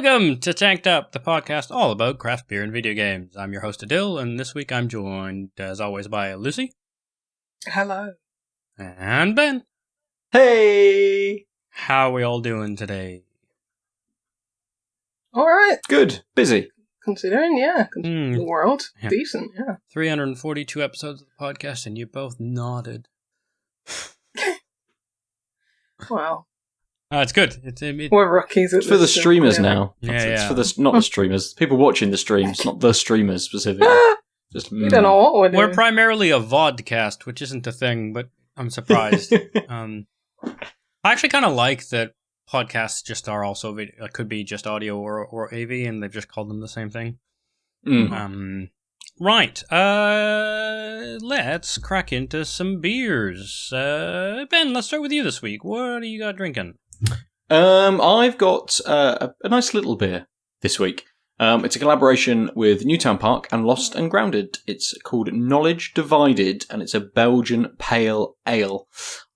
Welcome to Tanked Up, the podcast all about craft beer and video games. I'm your host Aadil, and this week I'm joined, as always, by Lucy. Hello. And Ben. Hey! How are we all doing today? Alright. Good. Busy. Considering the world. Yeah. Decent, yeah. 342 episodes of the podcast, and you both nodded. Well. It's good. We're rookies at It's for the streamers now. Yeah, It's for the not the streamers. People watching the streams, not the streamers specifically. Just we don't know what we're doing. We're primarily a vodcast, which isn't a thing, but I'm surprised. I actually kind of like that podcasts just are also video. It could be just audio or AV, and they've just called them the same thing. Right. Let's crack into some beers. Ben, let's start with you this week. What do you got drinking? I've got a nice little beer this week. It's a collaboration with Newtown Park and Lost and Grounded. It's called Knowledge Divided, and it's a Belgian pale ale.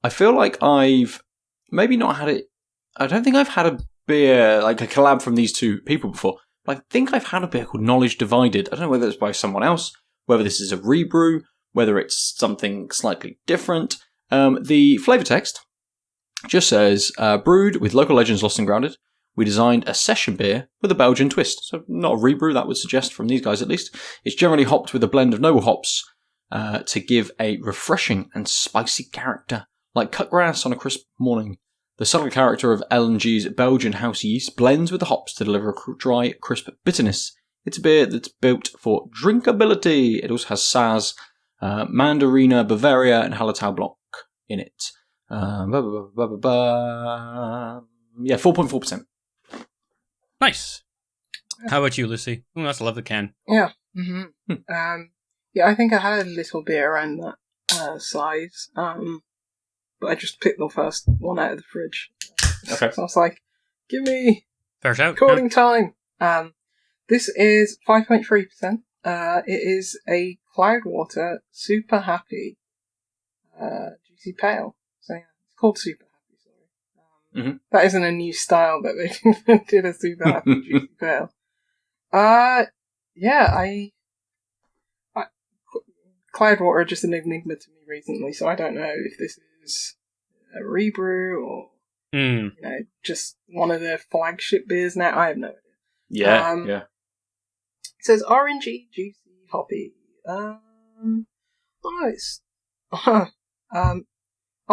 I feel like I've maybe not had it. I don't think I've had a beer, like a collab from these two people before. But I think I've had a beer called Knowledge Divided. I don't know whether it's by someone else, whether this is a rebrew, whether it's something slightly different. The flavour text just says, brewed with local legends Lost and Grounded, we designed a session beer with a Belgian twist. So not a rebrew, that would suggest, from these guys at least. It's generally hopped with a blend of noble hops to give a refreshing and spicy character, like cut grass on a crisp morning. The subtle character of L&G's Belgian house yeast blends with the hops to deliver a dry, crisp bitterness. It's a beer that's built for drinkability. It also has Saz, Mandarina, Bavaria, and Hallertau Blanc in it. Yeah, 4.4%. Nice. How about you, Lucy? Oh, that's a lovely can. Yeah. Mm-hmm. Yeah, I think I had a little beer around that size. But I just picked the first one out of the fridge. Okay. So I was like, give me Fair shout. recording time. This is 5.3%. It is a Cloudwater Super Happy Juicy Pale. So yeah, it's called Super Happy, sorry. That isn't a new style that they did a Super Happy Juicy Pale. Yeah, Cloudwater are just an enigma to me recently, so I don't know if this is a rebrew or just one of their flagship beers now. I have no idea. Yeah. It says orangey, juicy, hoppy. I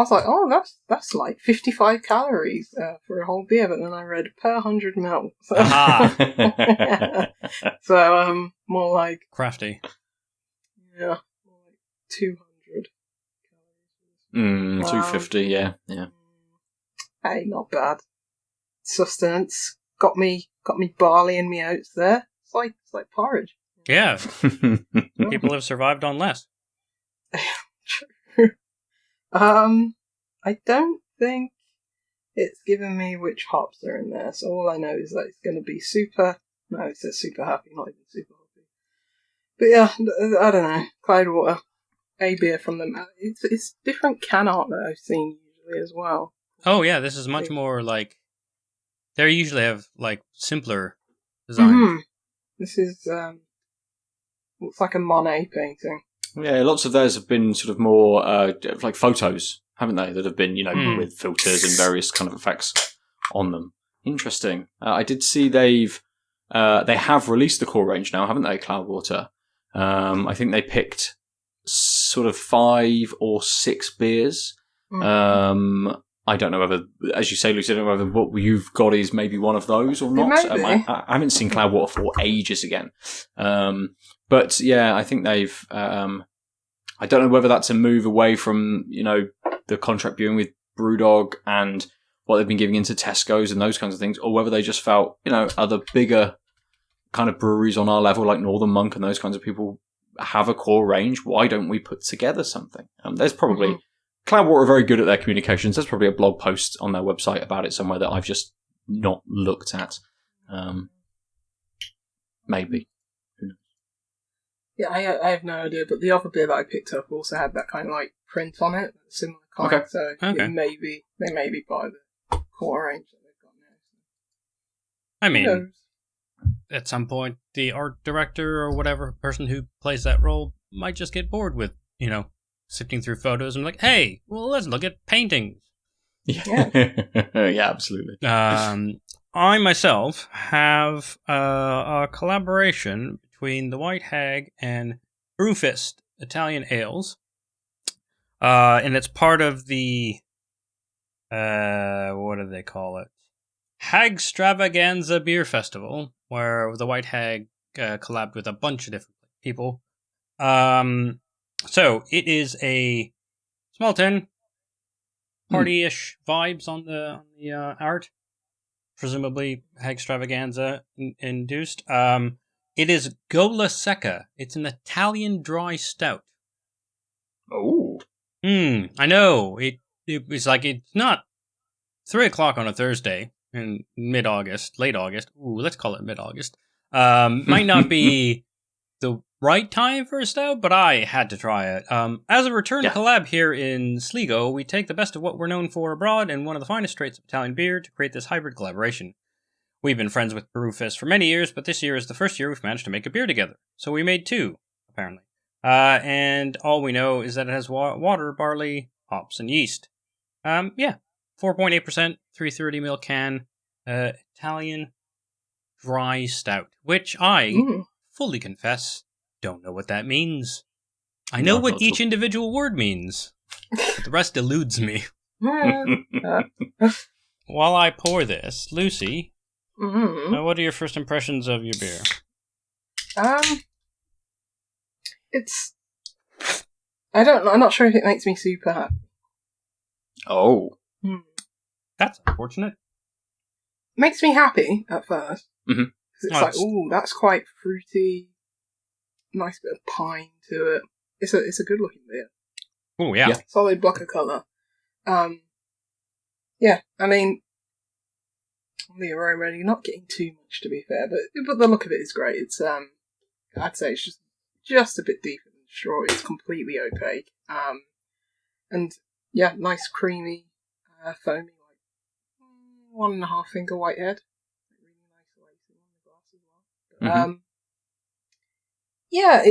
was like, oh, that's like 55 calories for a whole beer, but then I read per 100 ml. So, more like Crafty. yeah, more like 200 calories. 250, yeah. Hey, not bad. Sustenance. Got me barley and me oats there. It's like porridge. Yeah. People have survived on less. True. I don't think it's given me which hops are in there, so all I know is that it's going to be it says super happy, not even super happy. But yeah, I don't know. Cloudwater, a beer from them. It's different can art that I've seen usually as well. Oh yeah, this is much more like, they usually have like simpler designs. This is looks like a Monet painting. Yeah, lots of theirs have been sort of more like photos, haven't they? That have been, with filters and various kind of effects on them. Interesting. I did see they have released the core range now, haven't they, Cloudwater? I think they picked sort of 5 or 6 beers. I don't know whether, as you say, Lucy, I don't know whether what you've got is maybe one of those or not. I haven't seen Cloudwater for ages again. But yeah, I think they've, I don't know whether that's a move away from, the contract brewing with Brewdog and what they've been giving into Tesco's and those kinds of things, or whether they just felt, other bigger kind of breweries on our level, like Northern Monk and those kinds of people, have a core range. Why don't we put together something? There's probably... Cloudwater are very good at their communications. There's probably a blog post on their website about it somewhere that I've just not looked at. Maybe. Who knows? Yeah, I have no idea, but the other beer that I picked up also had that kind of like print on it, similar kind. Okay. So they may be part of the core range that they've got now. I Who mean, knows? at some point, the art director or whatever person who plays that role might just get bored with, sifting through photos and like, hey, well, let's look at paintings. Yeah, yeah, absolutely. I myself have a collaboration between the White Hag and Brewfist Italian Ales, and it's part of the what do they call it? Hagstravaganza Beer Festival, where the White Hag collabed with a bunch of different people. So it is a small tin, party-ish vibes on the art, presumably Hagstravaganza induced. It is Gola Secca. It's an Italian dry stout. Oh. I know. It's like, it's not 3:00 on a Thursday in mid-August, late August. Ooh, let's call it mid-August. Might not be the right time for a stout, but I had to try it. As a return collab here in Sligo, we take the best of what we're known for abroad and one of the finest traits of Italian beer to create this hybrid collaboration. We've been friends with Brewfist for many years, but this year is the first year we've managed to make a beer together. So we made two, apparently. And all we know is that it has water, barley, hops, and yeast. 4.8%, 330ml can, Italian dry stout, which I fully confess don't know what that means. I know what each individual word means, but the rest eludes me. While I pour this, Lucy, what are your first impressions of your beer? It's... I don't know, I'm not sure if it makes me super happy. Oh. That's unfortunate. Makes me happy at first. Mm-hmm. It's that's quite fruity. Nice bit of pine to it. It's a good looking beer. Oh yeah. Solid block of colour. Yeah, I mean, the aroma, you're not getting too much to be fair, but the look of it is great. It's I'd say it's just a bit deeper than straw. It's completely opaque. And yeah, nice creamy, foamy, like 1.5 finger whitehead. Really nice lacing on the glass as well. Yeah,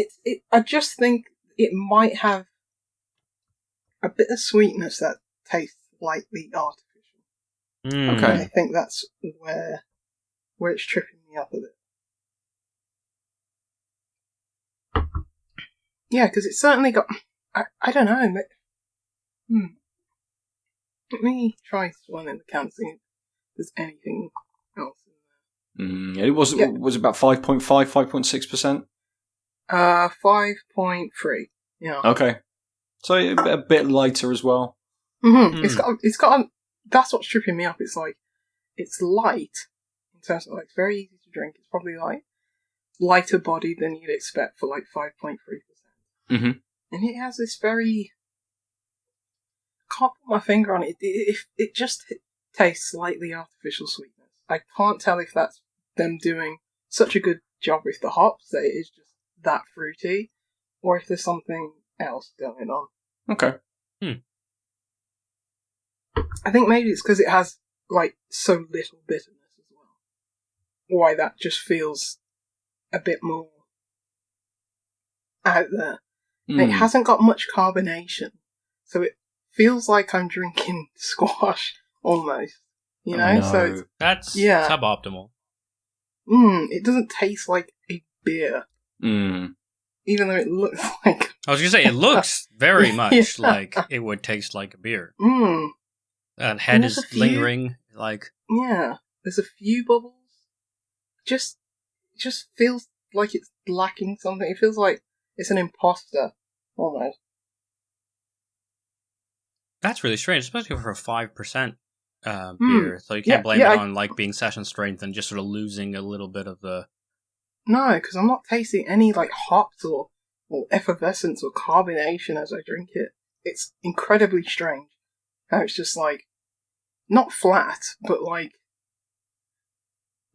I just think it might have a bit of sweetness that tastes slightly artificial. Okay. And I think that's where it's tripping me up a bit. Yeah, because it's certainly got... I don't know. Let me try one in the can, see if there's anything else in there. It was about 5.5, 5.6%? 5.3. Yeah. Okay. So a bit lighter as well. Mm-hmm. It's got that's what's tripping me up. It's like, it's light in terms of, like, it's very easy to drink. It's probably like lighter body than you'd expect for like 5.3%. Mm-hmm. And it has this very, can't put my finger on it. It just tastes slightly artificial sweetness. I can't tell if that's them doing such a good job with the hops that it is just that fruity, or if there's something else going on. Okay. I think maybe it's because it has, like, so little bitterness as well. Why that just feels a bit more out there. And it hasn't got much carbonation, so it feels like I'm drinking squash, almost. You know? No. So that's suboptimal. It doesn't taste like a beer. Even though it looks like... I was going to say, it looks very much like it would taste like a beer. That head is lingering, like... Yeah, there's a few bubbles. It just feels like it's lacking something. It feels like it's an imposter, almost. That's really strange, especially for a 5% beer. So you can't blame it on like being session strength and just sort of losing a little bit of the... No, because I'm not tasting any like hops or effervescence or carbonation as I drink it. It's incredibly strange how it's just like, not flat, but like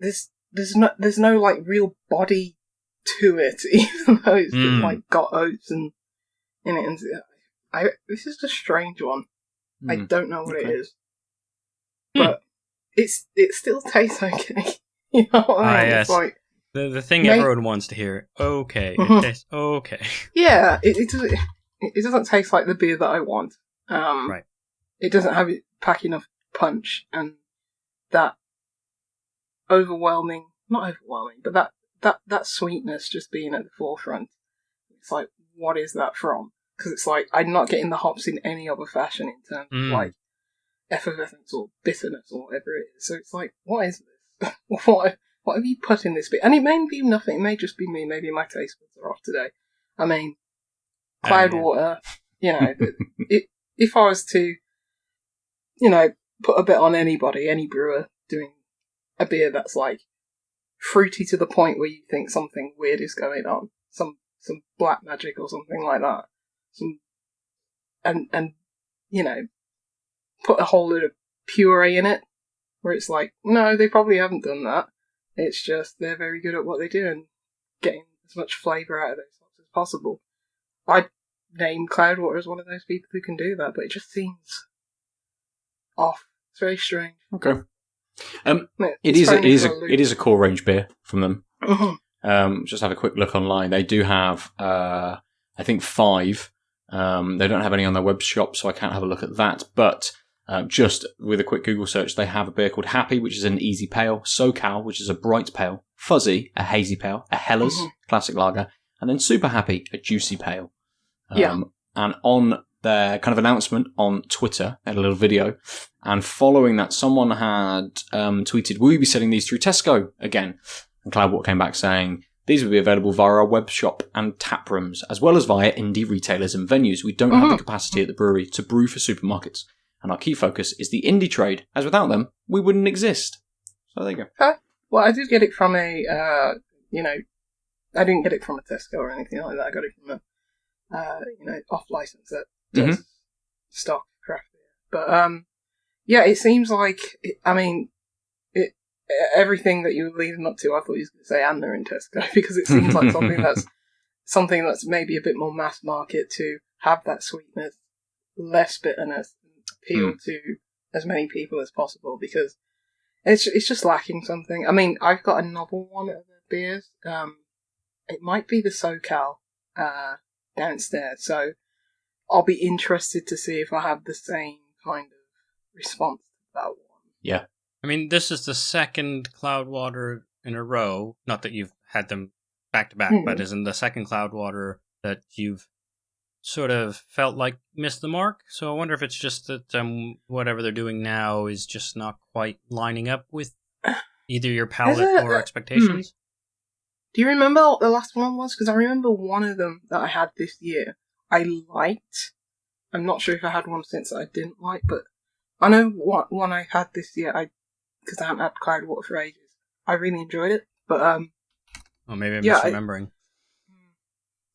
there's no like real body to it, even though it's just, like, got oats in it. And this is a strange one. I don't know what it is, but it still tastes okay. You know what I mean? yes. It's like, The thing everyone wants to hear. Okay. It tastes okay. yeah, it doesn't taste like the beer that I want. Right. It doesn't have pack enough punch and that not overwhelming, but that sweetness just being at the forefront. It's like, what is that from? Because it's like, I'm not getting the hops in any other fashion in terms of like effervescence or bitterness or whatever it is. So it's like, what is this? What have you put in this bit? And it may be nothing. It may just be me. Maybe my taste buds are off today. I mean, Cloudwater, if I was to, put a bit on anybody, any brewer doing a beer that's like fruity to the point where you think something weird is going on, some black magic or something like that, and put a whole load of puree in it, where it's like, no, they probably haven't done that. It's just they're very good at what they do and getting as much flavour out of those hops as possible. I'd name Cloudwater as one of those people who can do that, but it just seems off. It's very strange. Okay. It is a core range beer from them. Mm-hmm. Just have a quick look online. They do have, I think 5. They don't have any on their web shop, so I can't have a look at that. But just with a quick Google search, they have a beer called Happy, which is an easy pale, SoCal, which is a bright pale, Fuzzy, a hazy pale, a Hellas, classic lager, and then Super Happy, a juicy pale. And on their kind of announcement on Twitter, they had a little video, and following that, someone had tweeted, will you be selling these through Tesco again? And Cloudwater came back saying, these will be available via our web shop and tap rooms, as well as via indie retailers and venues. We don't have the capacity at the brewery to brew for supermarkets, and our key focus is the indie trade, as without them, we wouldn't exist. So there you go. Well, I did get it from I didn't get it from a Tesco or anything like that. I got it from a, off license that does stock craft beer. But, it seems like, everything that you were leading up to, I thought you was going to say, and they're in Tesco, because it seems like something that's maybe a bit more mass market to have that sweetness, less bitterness, and appeal to as many people as possible, because it's just lacking something. I mean, I've got a novel one of the beers. It might be the SoCal downstairs, so I'll be interested to see if I have the same kind of response to that one. Yeah. I mean, this is the second Cloudwater in a row. Not that you've had them back to back, but isn't the second Cloudwater that you've sort of felt like missed the mark. So I wonder if it's just that whatever they're doing now is just not quite lining up with either your palate or expectations. Do you remember what the last one was? Because I remember one of them that I had this year I liked. I'm not sure if I had one since that I didn't like, but I know what one I had this year, because I haven't had Cloudwater for ages. I really enjoyed it, but well, maybe I'm misremembering.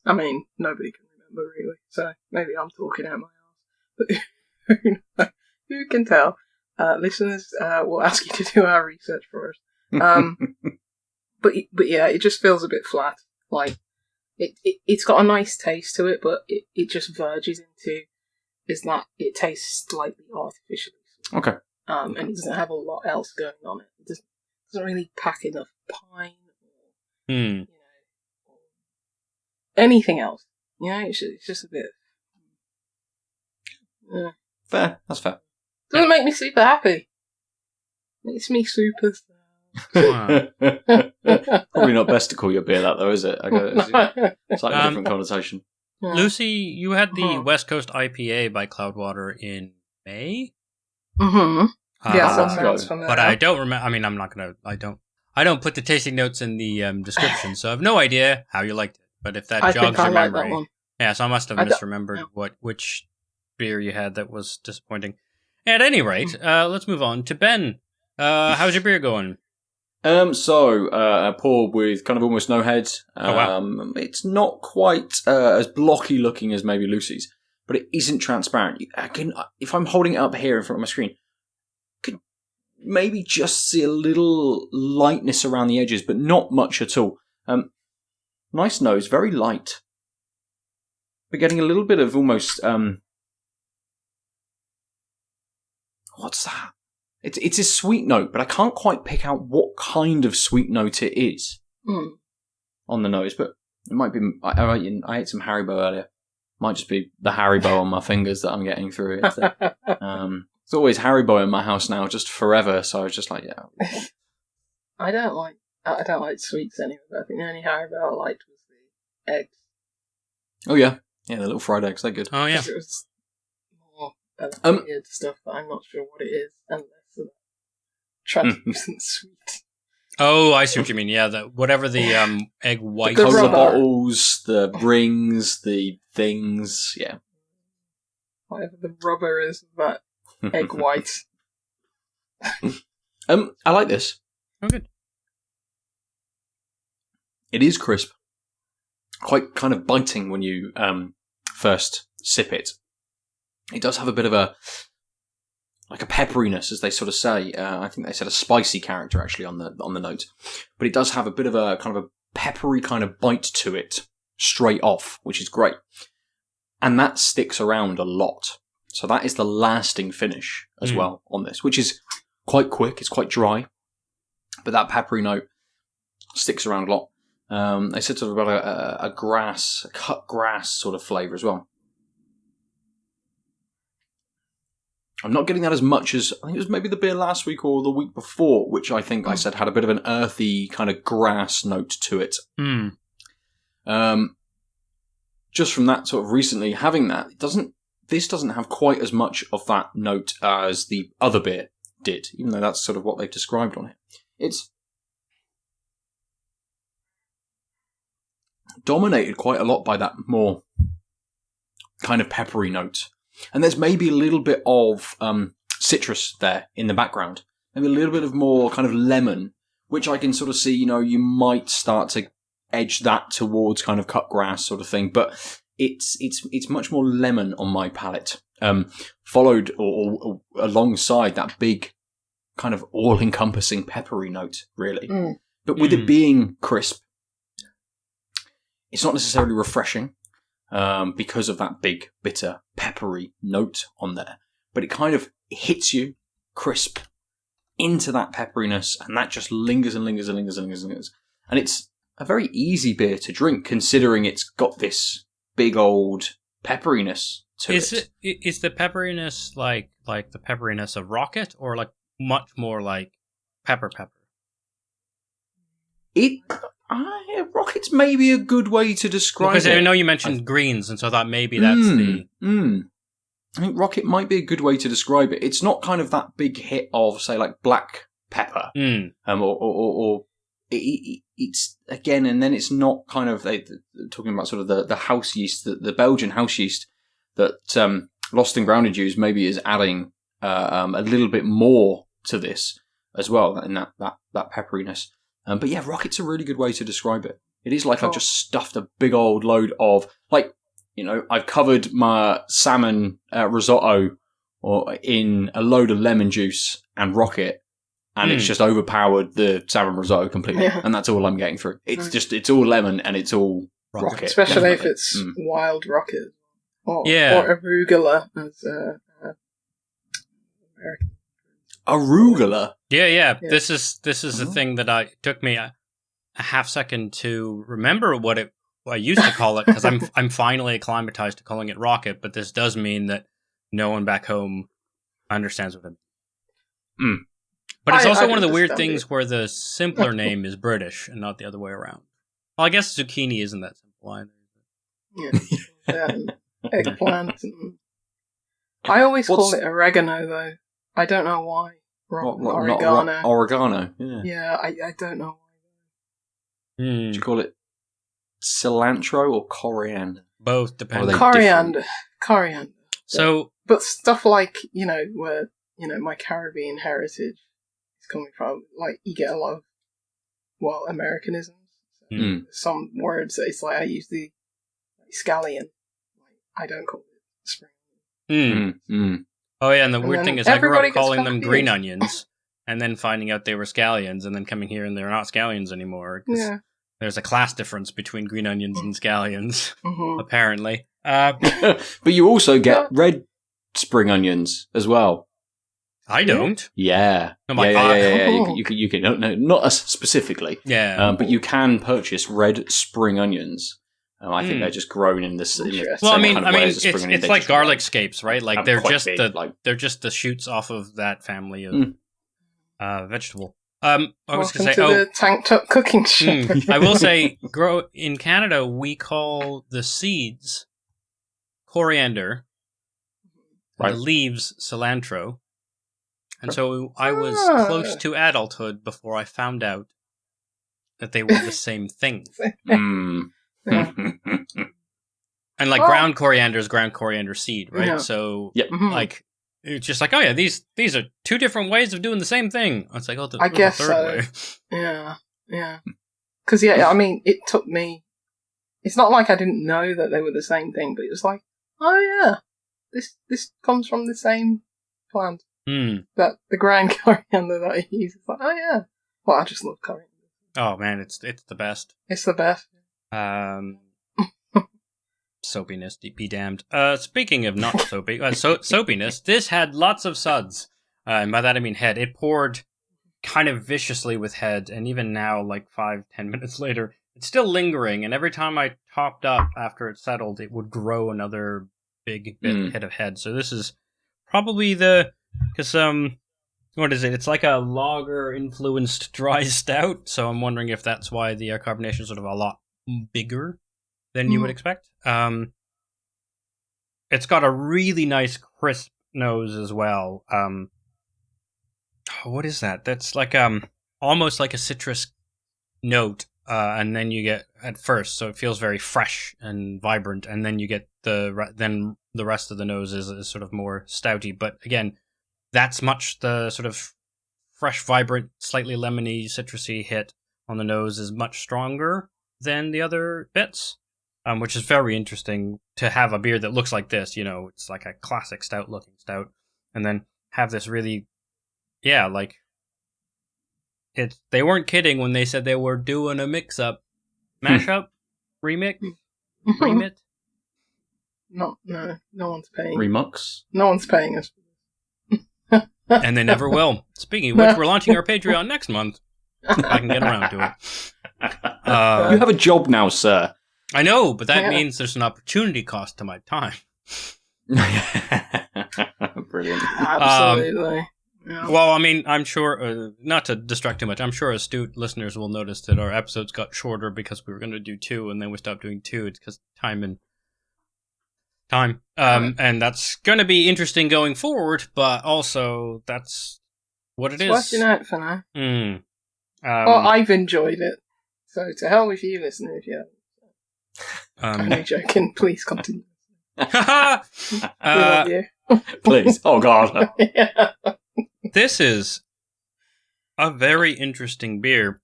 I mean, nobody can remember really, so maybe I'm talking out my arse. But who can tell? Listeners, we'll ask you to do our research for us. But yeah, it just feels a bit flat. Like it's got a nice taste to it, but it just verges into it tastes slightly artificially sweet. Okay. And it doesn't have a lot else going on it. It doesn't really pack enough pine or or anything else. It's just a bit. Fair. That's fair. Doesn't make me super happy. Makes me super sad. Probably not best to call your beer that, though, is it? I guess it's like a different connotation. Yeah. Lucy, you had the West Coast IPA by Cloudwater in May. Mm-hmm. Yeah, that sounds familiar. But I don't remember. I mean, I'm not gonna. I don't put the tasting notes in the description, so I have no idea how you liked it. But if that jogs your memory, yeah, so I must have misremembered which beer you had that was disappointing. At any rate, let's move on to Ben. How's your beer going? A pour with kind of almost no head. Wow. It's not quite as blocky looking as maybe Lucy's, but it isn't transparent. If I'm holding it up here in front of my screen, I can maybe just see a little lightness around the edges, but not much at all. Nice nose, very light. We're getting a little bit of almost what's that? It's a sweet note, but I can't quite pick out what kind of sweet note it is on the nose. But it might be. I ate some Haribo earlier. Might just be the Haribo on my fingers that I'm getting through it. There's always Haribo in my house now, just forever. So I was just like, yeah. I don't like sweets anyway. But I think the only Haribo I liked was the eggs. Oh yeah, the little fried eggs. They're good. Oh yeah. It was more weird stuff that I'm not sure what it is, unless it's translucent sweet. Oh, I see what you mean. Yeah, whatever the egg white. The cola bottles, the rings, the things. Yeah. Whatever the rubber is, that egg white. I like this. Oh, good. It is crisp. Quite kind of biting when you first sip it. It does have a bit of a pepperiness, as they sort of say. I think they said a spicy character actually on the note, but it does have a bit of a kind of a peppery kind of bite to it straight off, which is great, and that sticks around a lot. So that is the lasting finish as well on this, which is quite quick. It's quite dry, but that peppery note sticks around a lot. They said sort of about a cut grass sort of flavour as well. I'm not getting that as much as, I think it was maybe the beer last week or the week before, which I think I said had a bit of an earthy kind of grass note to it. Just from that sort of recently having that, this doesn't have quite as much of that note as the other beer did, even though that's sort of what they've described on it. It's dominated quite a lot by that more kind of peppery note. And there's maybe a little bit of citrus there in the background. Maybe a little bit of more kind of lemon, which I can sort of see, you might start to edge that towards kind of cut grass sort of thing. But it's much more lemon on my palate. Followed or alongside that big kind of all-encompassing peppery note, really. But with it being crisp, it's not necessarily refreshing. Because of that big, bitter, peppery note on there. But it kind of hits you crisp into that pepperiness, and that just lingers and lingers and lingers and lingers and lingers. And it's a very easy beer to drink, considering it's got this big old pepperiness to it. Is the pepperiness like the pepperiness of Rocket, or like much more like pepper? Rocket's maybe a good way to describe it. Because I know you mentioned greens, and so I thought maybe that's I think Rocket might be a good way to describe it. It's not kind of that big hit of, say, like black pepper, or it's again, and then it's not kind of talking about sort of the house yeast, the Belgian house yeast that Lost and Grounded use. Maybe is adding a little bit more to this as well, in that pepperiness. But yeah, Rocket's a really good way to describe it. It is like I've just stuffed a big old load of, like, I've covered my salmon risotto in a load of lemon juice and Rocket, and it's just overpowered the salmon risotto completely. Yeah. And that's all I'm getting through. It's all lemon and it's all Rocket. Especially if it's wild Rocket. Or arugula, as American. Arugula? Yeah. This is the thing that took me a half second to remember what I used to call it, because I'm finally acclimatized to calling it Rocket, but this does mean that no one back home understands what it means. But it's also one of the weird things where the simpler name is British and not the other way around. Well, I guess zucchini isn't that simple either. Yeah. Eggplant. I always call it oregano, though. I don't know why. Oregano. Oregano, Yeah, I don't know why. Do you call it cilantro or coriander? Both, depending. Coriander. So, but stuff like, where, my Caribbean heritage is coming from, like, you get a lot of, Americanisms. So some words that it's like, I use the scallion. I don't call it spring. Oh yeah, and the weird thing is I grew up calling them green onions, and then finding out they were scallions, and then coming here and they're not scallions anymore. Yeah. There's a class difference between green onions and scallions, apparently. But you also get red spring onions as well. I don't. Yeah. Oh my Yeah. God. You can no, not us specifically. Yeah. But you can purchase red spring onions. I think they're just grown in this. In the Interesting. same Well, I mean, kind of way as a spring it's onion. They like just garlic grow. scapes, right? Like I'm they're quite just big, like- they're just the shoots off of that family of vegetable. I was Welcome going to the tanked up cooking show. I will say, in Canada, we call the seeds coriander, and the leaves cilantro. And so I was close to adulthood before I found out that they were the same thing. Yeah. And like ground coriander is ground coriander seed, right? Yeah. So Mhm. like it's just like, oh yeah, these are two different ways of doing the same thing. It's like, oh, I guess the third so. way. Yeah. Because I mean, it took me. It's not like I didn't know that they were the same thing, but it was like, oh yeah, this comes from the same plant. That the ground coriander that I use. It's like, oh yeah. Well, I just love coriander. Oh man, it's the best. It's the best. Soapiness, be damned. Speaking of not soapy, soapiness, this had lots of suds. And by that I mean head. It poured kind of viciously with head, and even now, like 5-10 minutes later, it's still lingering. And every time I topped up after it settled, it would grow another big bit of head. So this is probably because what is it? It's like a lager influenced dry stout. So I'm wondering if that's why the carbonation is sort of a lot bigger than you would expect. It's got a really nice crisp nose as well. What is that? That's like almost like a citrus note, and then you get at first, so it feels very fresh and vibrant, and then you get then the rest of the nose is sort of more stouty. But again, that's much the sort of fresh, vibrant, slightly lemony, citrusy hit on the nose is much stronger than the other bits. Which is very interesting to have a beer that looks like this. It's like a classic stout-looking stout, and then have this really, like they weren't kidding when they said they were doing a mix-up, mashup, remix, remit. No one's paying. Remux. No one's paying us. And they never will. Speaking of which, we're launching our Patreon next month. If I can get around to it. You have a job now, sir. I know, but that means there's an opportunity cost to my time. Brilliant. Absolutely. Well, I mean, I'm sure, not to distract too much, I'm sure astute listeners will notice that our episodes got shorter because we were going to do 2 and then we stopped doing 2. It's because time. And that's going to be interesting going forward, but also that's what it is. Working out for now. Well, I've enjoyed it. So to hell with you, listener, if you haven't. I'm only joking. Please continue. We love you. Please. Oh, God. Yeah. This is a very interesting beer.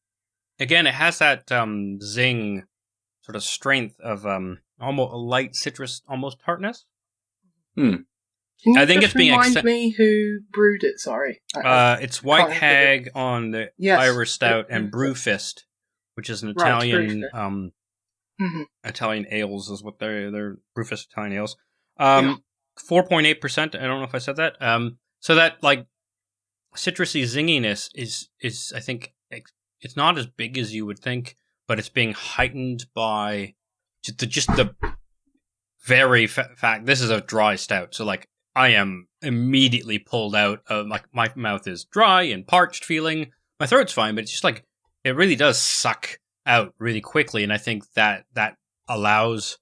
Again, it has that zing sort of strength of almost a light citrus, almost tartness. Can you I think just it's being remind me who brewed it? Sorry. It's White Hag on the Irish Stout and Brewfist, which is an Italian Italian ales is what they're Brewfist Italian ales. 4.8%. I don't know if I said that. So that like citrusy zinginess is I think it's not as big as you would think, but it's being heightened by just the very fact this is a dry stout. So like I am immediately pulled out of like my mouth is dry and parched feeling. My throat's fine, but it's just like it really does suck out really quickly, and I think that allows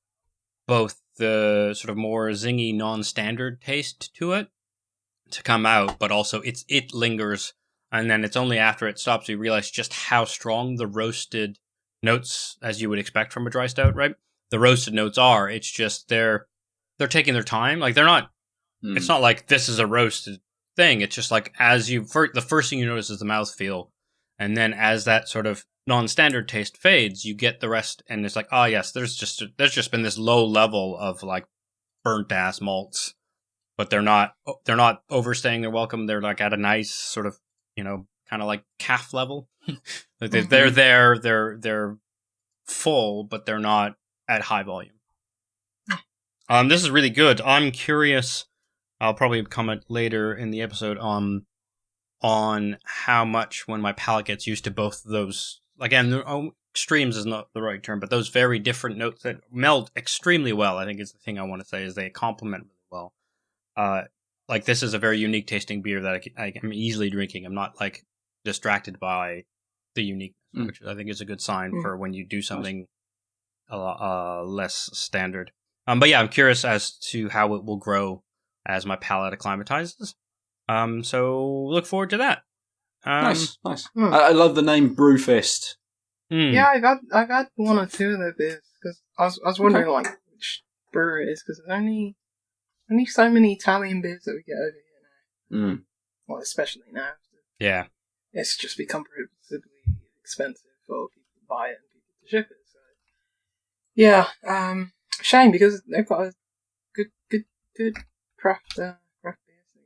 both the sort of more zingy non-standard taste to it to come out, but also it lingers, and then it's only after it stops you realize just how strong the roasted notes, as you would expect from a dry stout, right? The roasted notes are. It's just they're taking their time. Like they're not. It's not like this is a roasted thing. It's just like the first thing you notice is the mouthfeel, and then as that sort of non-standard taste fades, you get the rest, and it's like, oh yes, there's just been this low level of like burnt ass malts, but they're not overstaying their welcome. They're like at a nice sort of kind of like calf level. They're there, they're full, but they're not at high volume. This is really good. I'm curious. I'll probably comment later in the episode on on how much when my palate gets used to both of those. Again, extremes is not the right term, but those very different notes that meld extremely well. I think is the thing I want to say is they complement really well. Like this is a very unique tasting beer that I am easily drinking. I'm not like distracted by the uniqueness, which I think is a good sign for when you do something less standard. But yeah, I'm curious as to how it will grow as my palate acclimatizes. So look forward to that. Nice. I love the name Brewfist. Yeah, I've had one or two of their beers because I was wondering like which brewer it is because there's only so many Italian beers that we get over here now. Well, especially now. Yeah, it's just become prohibitively expensive for people to buy it and people to ship it. So yeah, shame because they've got a good craft beer scene.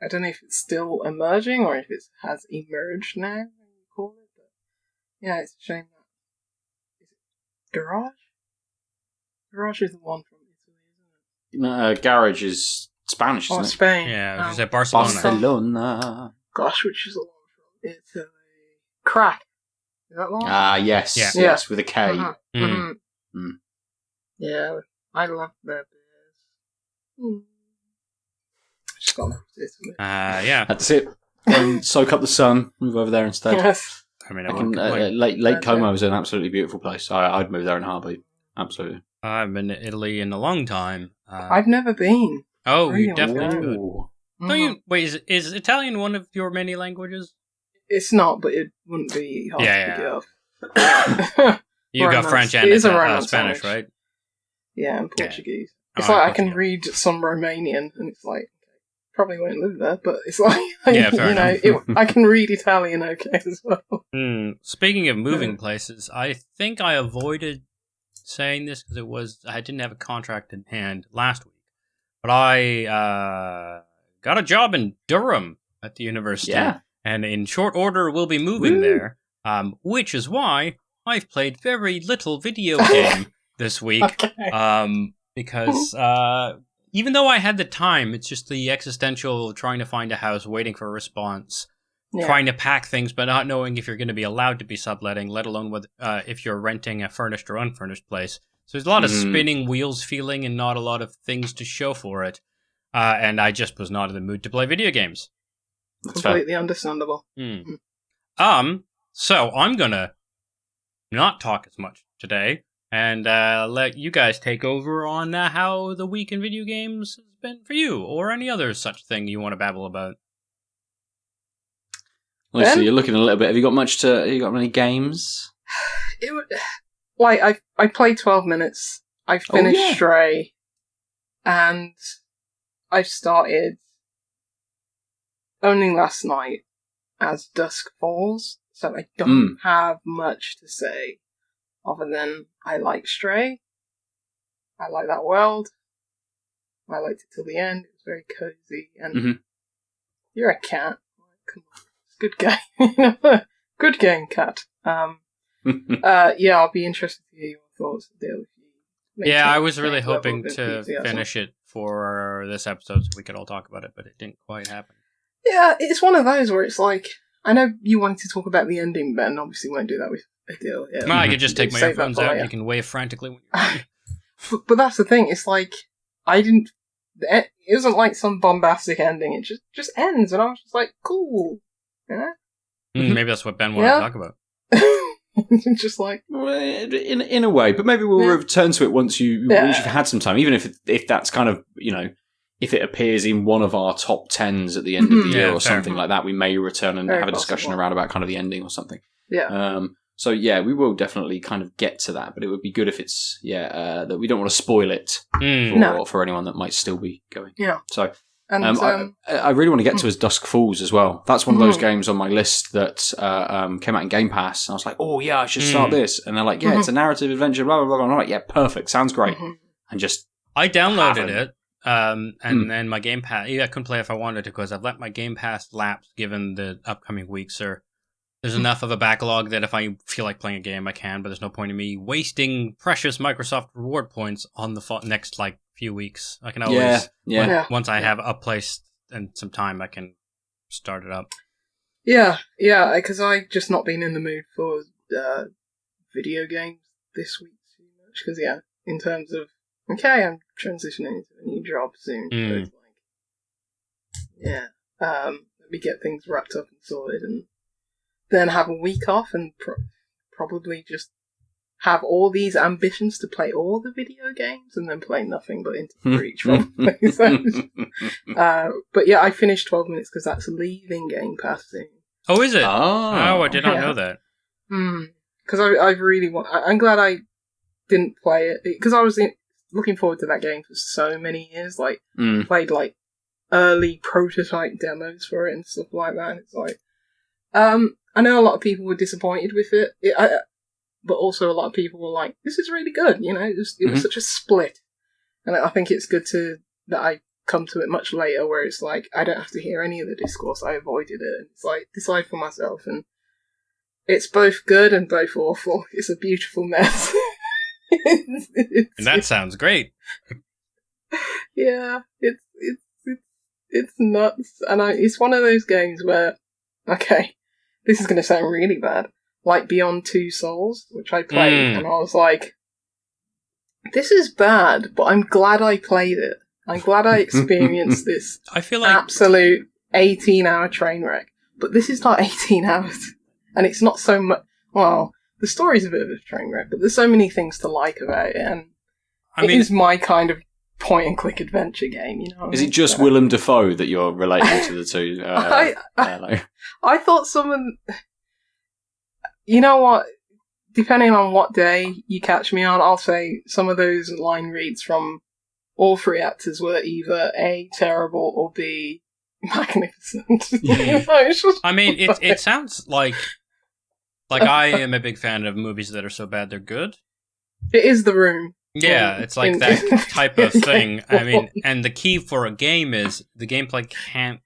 I don't know if it's still emerging or if it has emerged now, when you call it. But yeah, it's a shame that. Is it Garage? Garage is the one from Italy, isn't it? No, Garage is Spanish, isn't it? Spain. Yeah, is it Barcelona? Barcelona. Gosh, which is the one from Italy? Crack. Is that the one? Yes. Yeah. Yes, with a K. Yeah, I love their beers. Just got Italy. Yeah. That's it. Soak up the sun. Move over there instead. Yes. I mean, Lake Como is an absolutely beautiful place. I'd move there in a heartbeat. Absolutely. I've been to Italy in a long time. I've never been. Oh, Really? you definitely could. Ooh. Don't you? Wait, is Italian one of your many languages? It's not, but it wouldn't be hard to pick it up. You got French and Spanish, language. right? Yeah, and Portuguese. Yeah. It's like I can read some Romanian, and it's like, probably won't live there, but it's like, I can read Italian okay as well. Speaking of moving places, I think I avoided saying this because I didn't have a contract in hand last week, but I got a job in Durham at the university, and in short order we'll be moving there, which is why I've played very little video game this week, because even though I had the time, it's just the existential trying to find a house, waiting for a response, trying to pack things, but not knowing if you're going to be allowed to be subletting, let alone if you're renting a furnished or unfurnished place. So there's a lot of spinning wheels feeling and not a lot of things to show for it. And I just was not in the mood to play video games. That's completely understandable. So I'm going to not talk as much today and let you guys take over on how the week in video games has been for you, or any other such thing you want to babble about. Lucy, you're looking a little bit. Have you got many games? I played 12 minutes. I finished Stray, and I started only last night as Dusk Falls, so I don't have much to say other than I like Stray. I like that world. I liked it till the end. It was very cozy, and you're a cat. Come on, it's a good game. Good game, cat. I'll be interested to hear your thoughts, Aadil. Yeah, I was really hoping to finish it for this episode so we could all talk about it, but it didn't quite happen. Yeah, it's one of those where it's like, I know you wanted to talk about the ending, Ben. Obviously, won't do that with Aadil. Yeah, well, I could just take my earphones out and you can wave frantically when you're ready. But that's the thing. It's like it wasn't like some bombastic ending. It just ends, and I was just like, cool, you know. Maybe that's what Ben wanted to talk about. Just like in a way, but maybe we'll return to it once you've had some time. Even if that's kind of if it appears in one of our top 10s at the end of the year or something like that, we may return and have a discussion around about kind of the ending or something. Yeah. So we will definitely kind of get to that, but it would be good if it's that we don't want to spoil it for anyone that might still be going. Yeah. So. And I really want to get to his Dusk Falls as well. That's one of those games on my list that came out in Game Pass. And I was like, oh, yeah, I should start this. And they're like, yeah, it's a narrative adventure, blah, blah, blah. And I'm like, yeah, perfect. Sounds great. And just... I downloaded it, and then my Game Pass... I couldn't play if I wanted to because I've let my Game Pass lapse given the upcoming weeks. There's enough of a backlog that if I feel like playing a game, I can, but there's no point in me wasting precious Microsoft reward points on the next, few weeks. I can always once I have a place and some time I can start it up. Yeah, because I've just not been in the mood for video games this week too much. Because, in terms of, okay, I'm transitioning into a new job soon. So it's let me get things wrapped up and sorted, and then have a week off, and probably just have all these ambitions to play all the video games, and then play nothing but Into the Breach, probably. But yeah, I finished 12 minutes because that's leaving Game Pass soon. Oh, is it? Oh, I did not know that. Because I really want... I'm glad I didn't play it, because I was looking forward to that game for so many years. Like, played, like, early prototype demos for it and stuff like that, and it's like... I know a lot of people were disappointed with it, but also a lot of people were like, this is really good, it was such a split. And I think it's good that I come to it much later, where it's like, I don't have to hear any of the discourse, I avoided it, and it's like, decide for myself, and it's both good and both awful. It's a beautiful mess. And that sounds great. Yeah, it's nuts, and it's one of those games where, okay, this is going to sound really bad, like Beyond Two Souls, which I played, and I was like, this is bad, but I'm glad I played it. I'm glad I experienced this I feel like absolute 18-hour train wreck. But this is not 18 hours, and it's not so much... Well, the story's a bit of a train wreck, but there's so many things to like about it, and it is my kind of point-and-click adventure game, Is it just Willem Dafoe that you're relating to the two? I thought someone... You know what? Depending on what day you catch me on, I'll say some of those line reads from all three actors were either A, terrible, or B, magnificent. I mean, it sounds like I am a big fan of movies that are so bad they're good. It is The Room. Yeah, it's like that type of thing. I mean, and the key for a game is the gameplay can't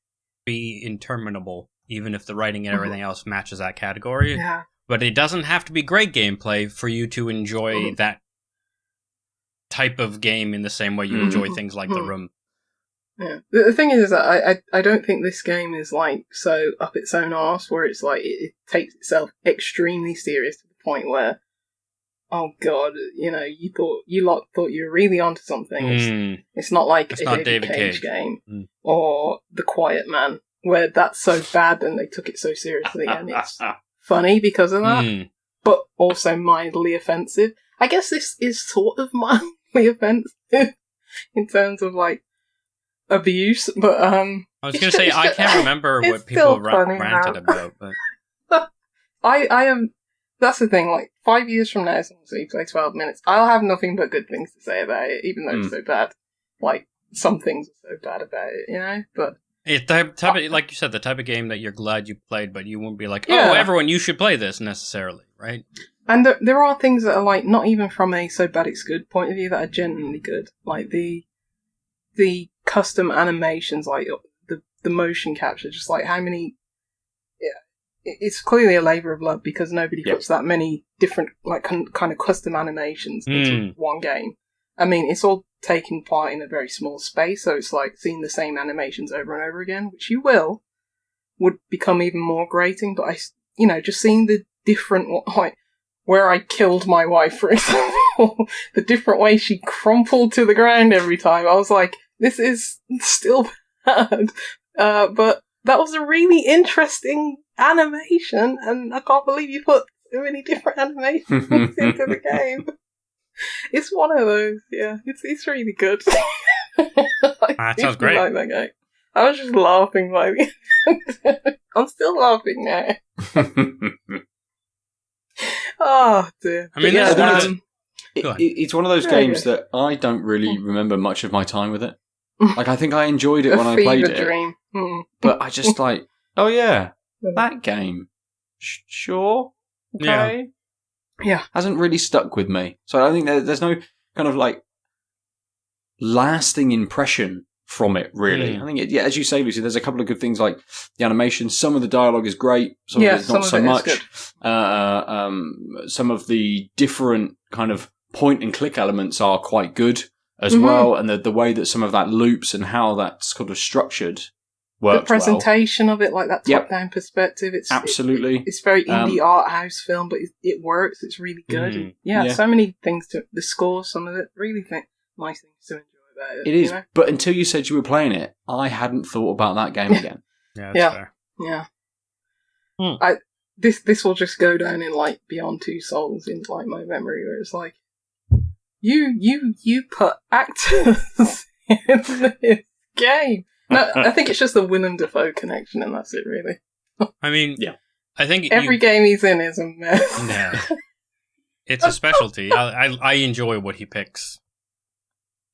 be interminable, even if the writing and everything else matches that category. Yeah. But it doesn't have to be great gameplay for you to enjoy that type of game in the same way you enjoy things like The Room. Yeah. The thing is that I don't think this game is like so up its own arse where it's like it takes itself extremely serious to the point where, oh god, you lot thought you were really onto something. It's not like a David Cage game or The Quiet Man, where that's so bad and they took it so seriously and it's funny because of that, but also mildly offensive. I guess this is sort of mildly offensive in terms of like abuse, but I was going to say I can't remember what people ranted about, but I am. That's the thing. Like 5 years from now, so you play 12 minutes, I'll have nothing but good things to say about it, even though it's so bad. Like some things are so bad about it, But it's the type of, like you said, the type of game that you're glad you played, but you won't be like, oh, everyone, you should play this necessarily, right? And there are things that are like not even from a so bad it's good point of view that are genuinely good, like the custom animations, like the motion capture, just like how many. It's clearly a labour of love because nobody puts that many different like kind of custom animations into one game. I mean, it's all taking part in a very small space, so it's like seeing the same animations over and over again, which you would become even more grating. But just seeing the different, like where I killed my wife, for example, the different way she crumpled to the ground every time, I was like, this is still bad, but that was a really interesting animation, and I can't believe you put so many different animations into the game. It's one of those, yeah. It's really good. That sounds great. Like that game. I was just laughing like I'm still laughing now. Oh dear. I mean, it's one of those games that I don't really remember much of my time with it. Like, I think I enjoyed it when I played it. Dream. But I just like, oh yeah, that game. Sure. Okay. Yeah. Hasn't really stuck with me. So I don't think there's no kind of like lasting impression from it, really. I think, as you say, Lucy, there's a couple of good things like the animation. Some of the dialogue is great. Some of it's not so much. Some of the different kind of point and click elements are quite good as well. And the way that some of that loops and how that's sort of structured worked the presentation of it, like that top-down perspective. It's absolutely. It's very indie art house film, but it works. It's really good. And so many things to the score. Some of it really nice things to enjoy about it. It is, but until you said you were playing it, I hadn't thought about that game again. Yeah, that's fair. Yeah. This will just go down in like Beyond Two Souls in like my memory, where it's like you put actors in this game. No, I think it's just the Willem Dafoe connection, and that's it, really. I mean, I think every game he's in is a mess. Yeah, it's a specialty. I enjoy what he picks.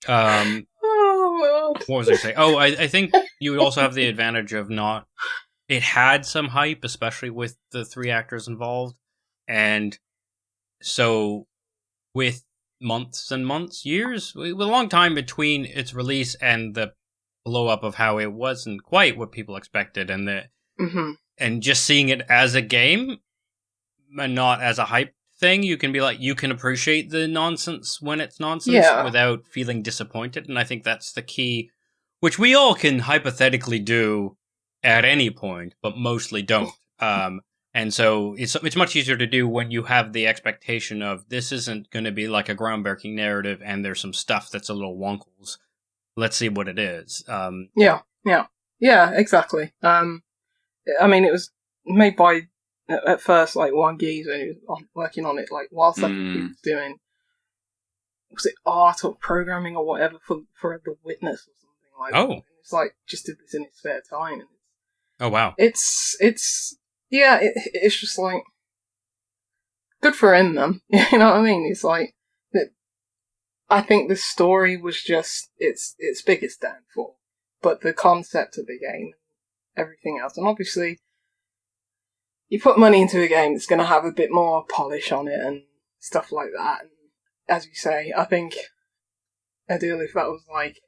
Oh God. What was I saying? Oh, I think you would also have the advantage of not. It had some hype, especially with the 3 actors involved, and so with months and months, years, a long time between its release and the blow up of how it wasn't quite what people expected, and and just seeing it as a game and not as a hype thing, you can be like, you can appreciate the nonsense when it's nonsense without feeling disappointed, and I think that's the key, which we all can hypothetically do at any point, but mostly don't. And so it's much easier to do when you have the expectation of this isn't going to be like a groundbreaking narrative and there's some stuff that's a little wonkles. Let's see what it is. Yeah, exactly. I mean, it was made by, at first, like one geezer who was working on it, like whilst other people was doing, was it art or programming or whatever for The Witness or something like that. And it's like, just did this in his spare time. And oh, wow. It's just like, good for him, then. You know what I mean? It's like, I think the story was just its biggest downfall, but the concept of the game, everything else, and obviously, you put money into a game that's going to have a bit more polish on it and stuff like that. And as you say, I think, Aadil, if that was like,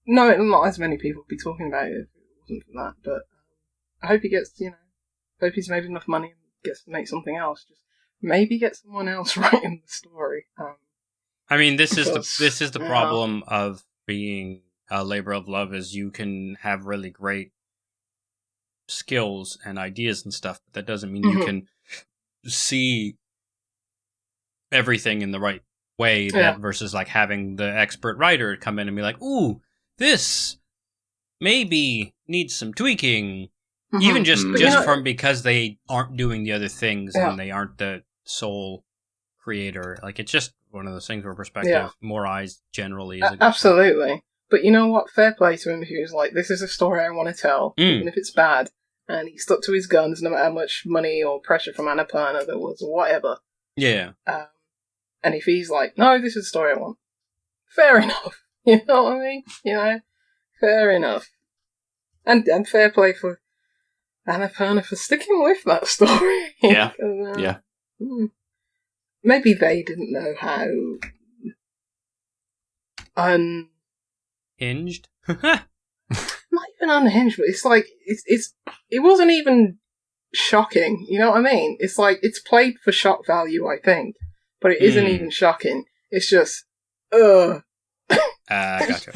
no, not as many people would be talking about it if it wasn't for that, but I hope he gets, hope he's made enough money and gets to make something else. Just maybe get someone else writing the story. I mean, this is the problem of being a labor of love, is you can have really great skills and ideas and stuff, but that doesn't mean you can see everything in the right way. That versus like having the expert writer come in and be like, "Ooh, this maybe needs some tweaking." Even just from because they aren't doing the other things and they aren't the sole creator. Like, it's just one of those things where perspective, more eyes generally is a good absolutely thing. But you know what? Fair play to him if he was like, this is a story I want to tell, even if it's bad. And he stuck to his guns no matter how much money or pressure from Annapurna there was or whatever. Yeah. And if he's like, no, this is the story I want. Fair enough. You know what I mean? Fair enough. And fair play for Annapurna for sticking with that story. Yeah. Maybe they didn't know how hinged. Not even unhinged, but it's like it wasn't even shocking. You know what I mean? It's like it's played for shock value, I think, but it isn't even shocking. It's just Gotcha.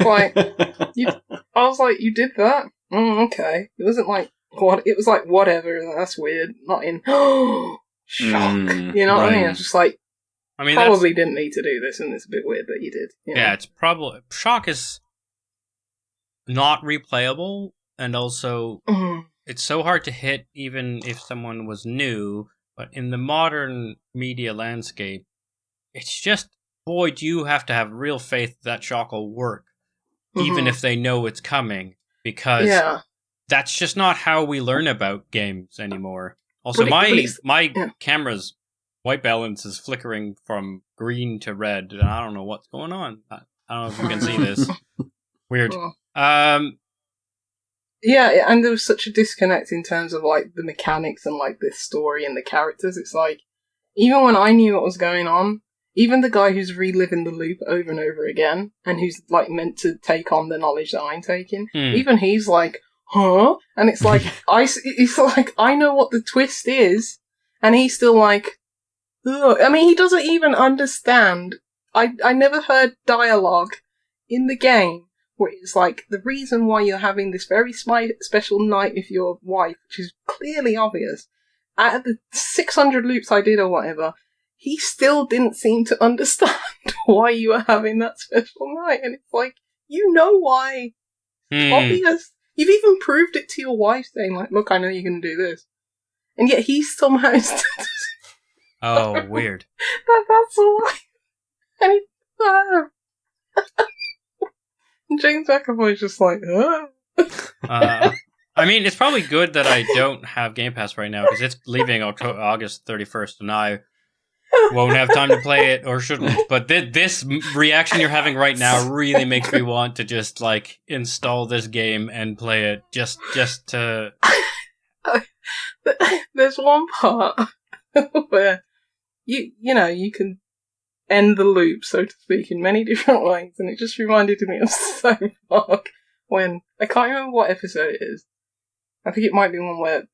Like I was like, you did that? Okay. It wasn't like what. It was like whatever. That's weird. Not in shock. You know what I mean? It's just like, probably didn't need to do this, and it's a bit weird that you did. Yeah, it's probably shock is not replayable, and also it's so hard to hit, even if someone was new. But in the modern media landscape, it's just, boy, do you have to have real faith that shock will work, even if they know it's coming, because that's just not how we learn about games anymore. Also, my camera's white balance is flickering from green to red, and I don't know what's going on. I don't know if you can see this. Weird. Yeah, and there was such a disconnect in terms of like the mechanics and like the story and the characters. It's like, even when I knew what was going on, even the guy who's reliving the loop over and over again, and who's like meant to take on the knowledge that I'm taking, even he's like, huh? And it's like, it's like, I know what the twist is, and he's still like, ugh. I mean, he doesn't even understand. I never heard dialogue in the game where it's like, the reason why you're having this very special night with your wife, which is clearly obvious, out of the 600 loops I did or whatever, he still didn't seem to understand why you were having that special night. And it's like, you know why. Obvious. You've even proved it to your wife, saying like, look, I know you're going to do this. And yet he somehow still doesn't. Oh, weird. That's why. And he, and James McAvoy's just like, I mean, it's probably good that I don't have Game Pass right now, because it's leaving August 31st, and I won't have time to play it, or shouldn't. But this reaction you're having right now really makes me want to just, like, install this game and play it, just to... There's one part where, you know, you can end the loop, so to speak, in many different ways, and it just reminded me of South Park, when, I can't remember what episode it is. I think it might be one where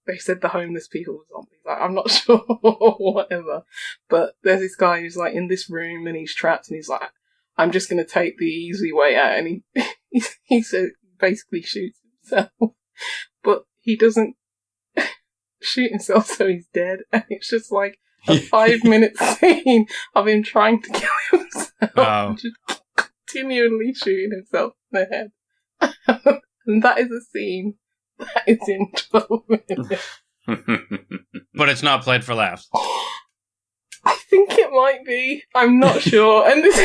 they said the homeless people were zombies. I'm not sure, whatever. But there's this guy who's like in this room and he's trapped and he's like, I'm just going to take the easy way out. And he basically shoots himself. But he doesn't shoot himself, so he's dead. And it's just like a 5-minute scene of him trying to kill himself. Oh. Just continually shooting himself in the head. And that is a scene that is in 12 minutes. But it's not played for laughs. I think it might be. I'm not sure. And this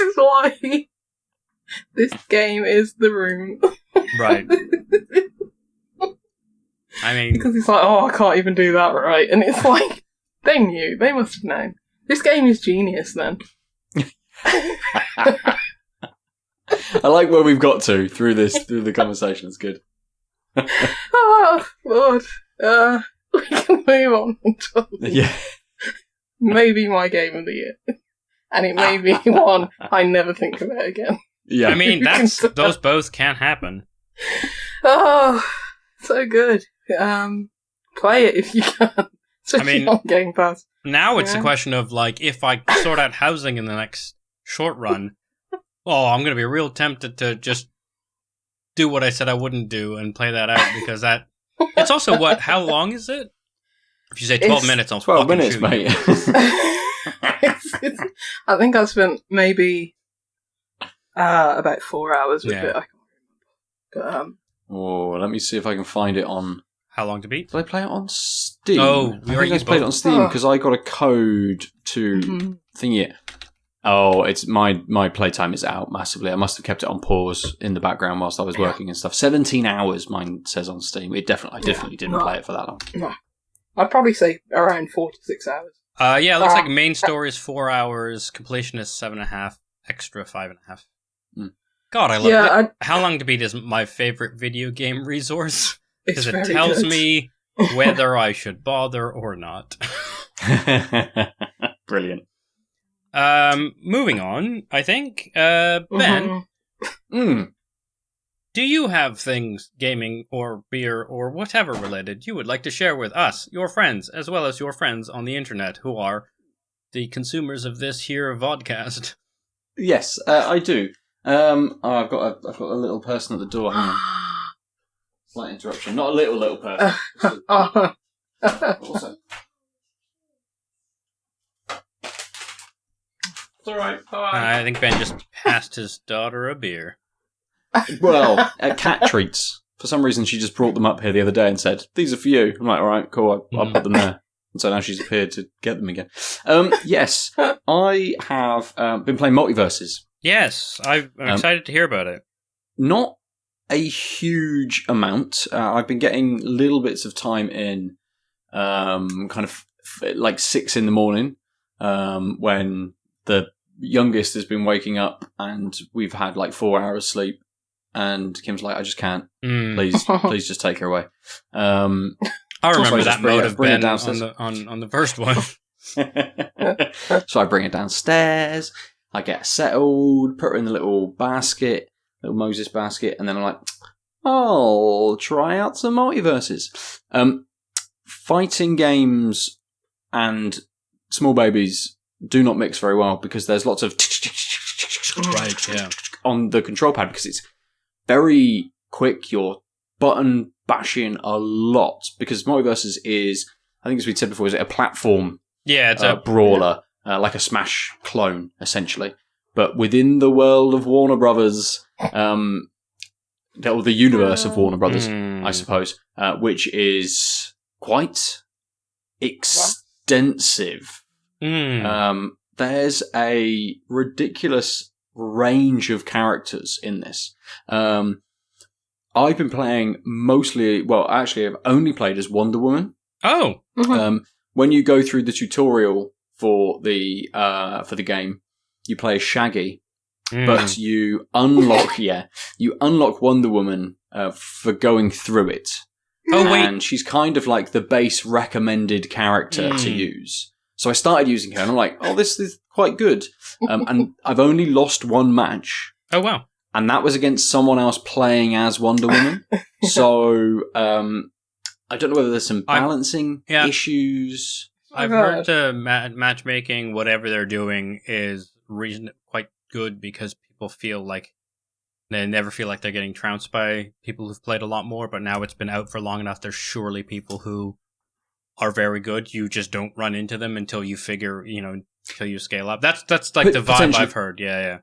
is why this game is The Room. Right. I mean... Because it's like, oh, I can't even do that right. And it's like, they knew. They must have known. This game is genius, then. I like where we've got to through the conversation. It's good. Oh, Lord. We can move on. Yeah. Maybe my game of the year. And it may be one I never think about again. Yeah. I mean, those both can happen. Oh, so good. Play it if you can. Especially on Game Pass. Now it's a question of, like, if I sort out housing in the next short run, I'm going to be real tempted to just do what I said I wouldn't do and play that out, because that... It's also how long is it? If you say 12 minutes, I'll 12 fucking minutes, shoot mate. I think I spent maybe about 4 hours with it. I can't remember. But, let me see if I can find it on... How long to beat? Did I play it on Steam? Oh, I think I played it on Steam because I got a code to thingy it. Oh, it's my playtime is out massively. I must have kept it on pause in the background whilst I was working and stuff. 17 hours, mine says on Steam. I definitely didn't play it for that long. No. I'd probably say around 4 to 6 hours. Yeah, it looks like main story is 4 hours, completion is 7.5, extra 5.5. God, I love it. How long to beat is my favorite video game resource. Because it tells me whether I should bother or not. Brilliant. Moving on, I think. Ben, do you have things, gaming or beer or whatever related, you would like to share with us, your friends, as well as your friends on the internet, who are the consumers of this here vodcast? Yes, I do. I've got a little person at the door. Hang on. Slight interruption. Not a little person. Also. It's alright. I think Ben just passed his daughter a beer. Well, cat treats. For some reason, she just brought them up here the other day and said, "These are for you." I'm like, alright, cool, I'll put them there. And so now she's appeared to get them again. Yes, I have been playing Multiversus. Yes, I'm excited to hear about it. Not a huge amount. I've been getting little bits of time in, kind of like 6 a.m, when the youngest has been waking up and we've had like 4 hours sleep. And Kim's like, I just can't. Please just take her away. I remember that mode of Ben on the first one. So I bring her downstairs. I get her settled, put her in the little basket. Little Moses basket, and then I'm like, I'll try out some Multiverses. Fighting games and small babies do not mix very well because there's lots of right, yeah. on the control pad because it's very quick. You're button bashing a lot because Multiversus is, I think as we said before, is it a platform? Yeah, it's a brawler, like a Smash clone, essentially. But within the world of Warner Brothers, or the universe of Warner Brothers, I suppose, which is quite extensive. There's a ridiculous range of characters in this. I've been playing mostly, well, actually, I've only played as Wonder Woman. Oh. When you go through the tutorial for the game, you play as Shaggy, but you unlock Wonder Woman for going through it. Oh, wait. And she's kind of like the base recommended character to use. So I started using her, and I'm like, oh, this is quite good. And I've only lost one match. Oh, wow. And that was against someone else playing as Wonder Woman. So I don't know whether there's some balancing issues. I've heard the matchmaking, whatever they're doing, is quite good because people feel like they never feel like they're getting trounced by people who've played a lot more. But now it's been out for long enough. There's surely people who are very good. You just don't run into them until you figure, until you scale up. That's like the vibe I've heard. Yeah.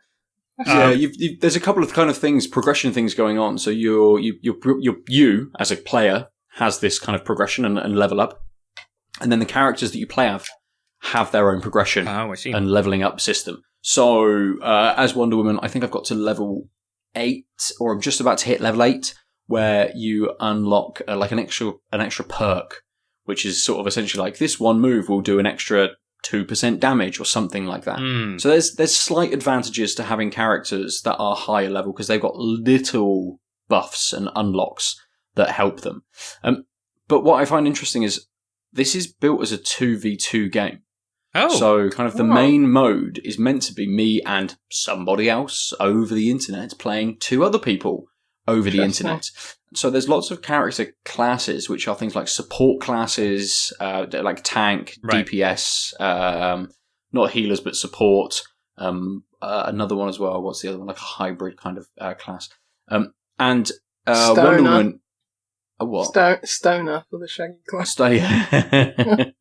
There's a couple of kind of things, progression things going on. So you as a player has this kind of progression and level up, and then the characters that you play have their own progression and leveling up system. So as Wonder Woman, I think I've got to level 8, or I'm just about to hit level 8, where you unlock like an extra perk, which is sort of essentially like this one move will do an extra 2% damage or something like that. So there's slight advantages to having characters that are higher level because they've got little buffs and unlocks that help them. But what I find interesting is this is built as a 2v2 game. Oh. So kind of the main mode is meant to be me and somebody else over the internet playing 2 other people over the internet. So there's lots of character classes, which are things like support classes, like tank, DPS, not healers, but support. Another one as well. What's the other one? Like a hybrid kind of class. And Wonder Woman. What? Stoner for the Shaggy class. Stoner.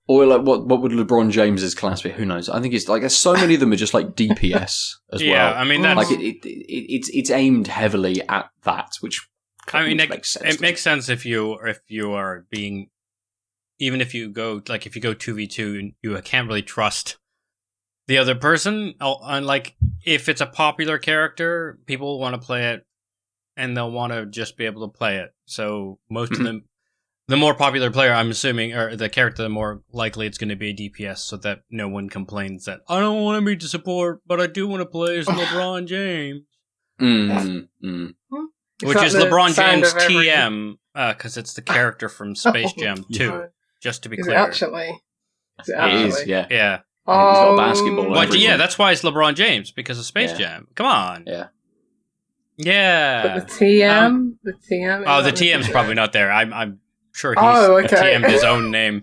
Or like what would LeBron James's class be? Who knows? I think it's like there's so many of them are just like DPS as well. Yeah, I mean that's like it's aimed heavily at that, which makes sense. It makes sense if you are being, even if you go 2v2, you can't really trust the other person. Unlike if it's a popular character, people want to play it and they'll want to just be able to play it. So most of them. The more popular player, I'm assuming, or the character, the more likely it's going to be a DPS, so that no one complains that I don't want to be to support, but I do want to play as LeBron James. Which is LeBron James TM, because it's the character from Space Jam 2, just to be clear. Is it is, yeah. Yeah. He's got basketball. But yeah, that's why it's LeBron James, because of Space Jam. Come on. Yeah. Yeah. But the TM? The TM's probably not there. I'm sure he's TM'd his own name.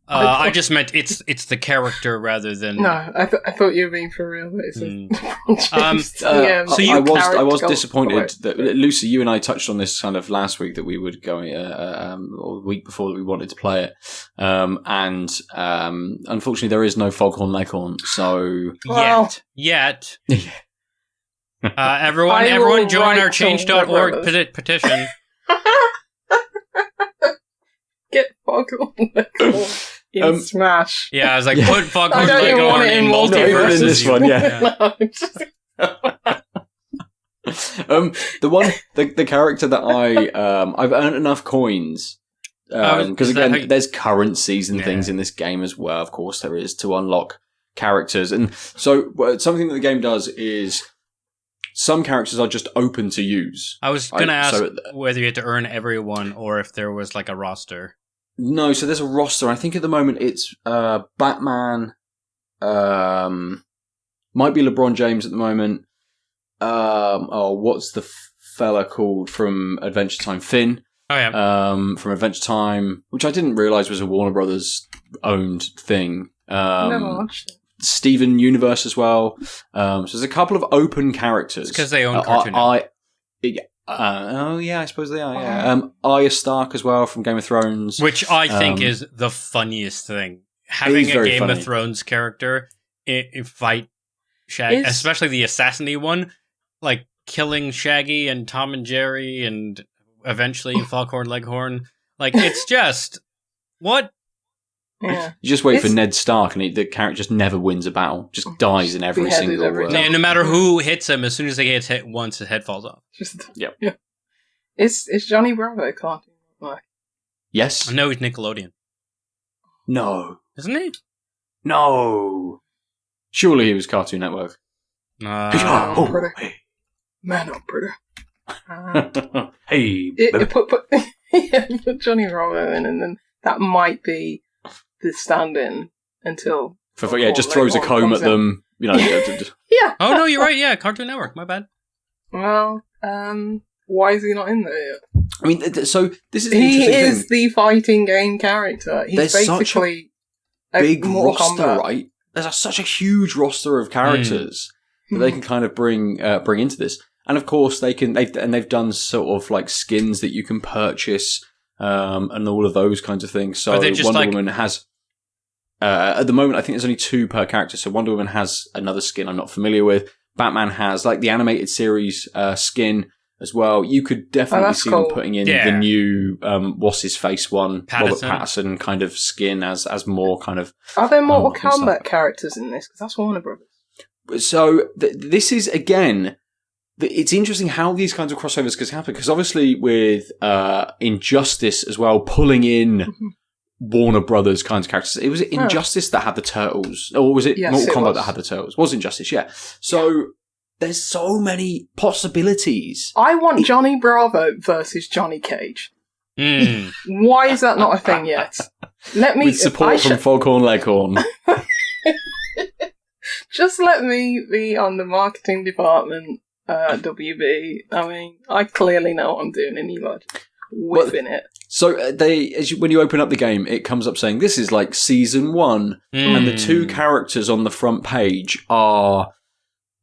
I just meant it's the character rather than. No, I thought you were being for real. I was disappointed that Lucy, you and I touched on this kind of last week that we would go, or the week before that we wanted to play it, and unfortunately there is no Foghorn Leghorn. So yet. Everyone join our change.org petition. Get Foghorn Leghorn in Smash. Yeah, I was like, put Foghorn Leghorn in Multiversus. In this one, yeah. The character that I've earned enough coins because again, there's currencies and things in this game as well. Of course, there is to unlock characters, and so something that the game does is. Some characters are just open to use. I was going to ask whether you had to earn everyone or if there was like a roster. No, so there's a roster. I think at the moment it's Batman, might be LeBron James at the moment. What's the fella called from Adventure Time? Finn. Oh, yeah. From Adventure Time, which I didn't realise was a Warner Brothers owned thing. Never watched it. Steven Universe as well. So there's a couple of open characters. Because they own Cartoon Network. I suppose they are, yeah. Arya Stark as well from Game of Thrones. Which I think is the funniest thing. Having a Game of Thrones character fight Shaggy, especially the assassin-y one, like killing Shaggy and Tom and Jerry and eventually Foghorn Leghorn. Like, it's just... What? Yeah. You just wait for Ned Stark and the character just never wins a battle. Just dies in every single... No matter who hits him, as soon as they get hit once, his head falls off. Yep. Yeah. Is Johnny Bravo Cartoon Network? Yes. No, he's Nickelodeon. No. Isn't he? No. Surely he was Cartoon Network. Man up, pretty. Hey. Put Johnny Bravo in, and then that might be the stand-in until... just throws a comb at them. You know. Yeah. Oh, no, you're right. Yeah, Cartoon Network. My bad. Well, why is he not in there yet? I mean, so this is the he interesting is thing. the fighting game character. He's There's basically such a big Mortal roster, Kombat. right? There's such a huge roster of characters that they can kind of bring into this, and of course they've done sort of like skins that you can purchase and all of those kinds of things. So Wonder Woman has. At the moment, I think there's only 2 per character. So Wonder Woman has another skin I'm not familiar with. Batman has like the animated series skin as well. You could definitely see them putting in the new what's his face one, Robert Pattinson kind of skin as more kind of. Are there Mortal Kombat characters in this? Because that's Warner Brothers. So this is again. It's interesting how these kinds of crossovers can happen because obviously with Injustice as well pulling in. Warner Brothers kinds of characters. Was it Injustice that had the turtles? Or was it Mortal Kombat that had the turtles? Was Injustice, yeah. So there's so many possibilities. I want Johnny Bravo versus Johnny Cage. Why is that not a thing yet? With support from Foghorn Leghorn. Just let me be on the marketing department, WB. I mean, I clearly know what I'm doing and you are whipping it. So when you open up the game, it comes up saying this is like season 1, and the 2 characters on the front page are.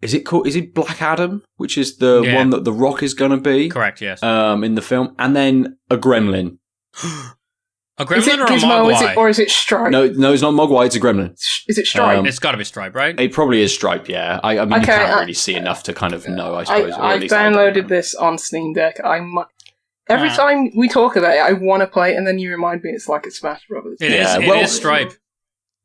Is it Black Adam, which is the one that The Rock is going to be? Correct. Yes. In the film, and then a Gremlin. A Gremlin is it or a Gizmo, Mogwai? Or is it Stripe? No, it's not Mogwai. It's a Gremlin. Is it Stripe? It's got to be Stripe, right? It probably is Stripe. Yeah. I mean, you can't really see enough to kind of know. I suppose. I downloaded this on Steam Deck. Every time we talk about it, I want to play it, and then you remind me it's like it's Smash Brothers. It is Stripe.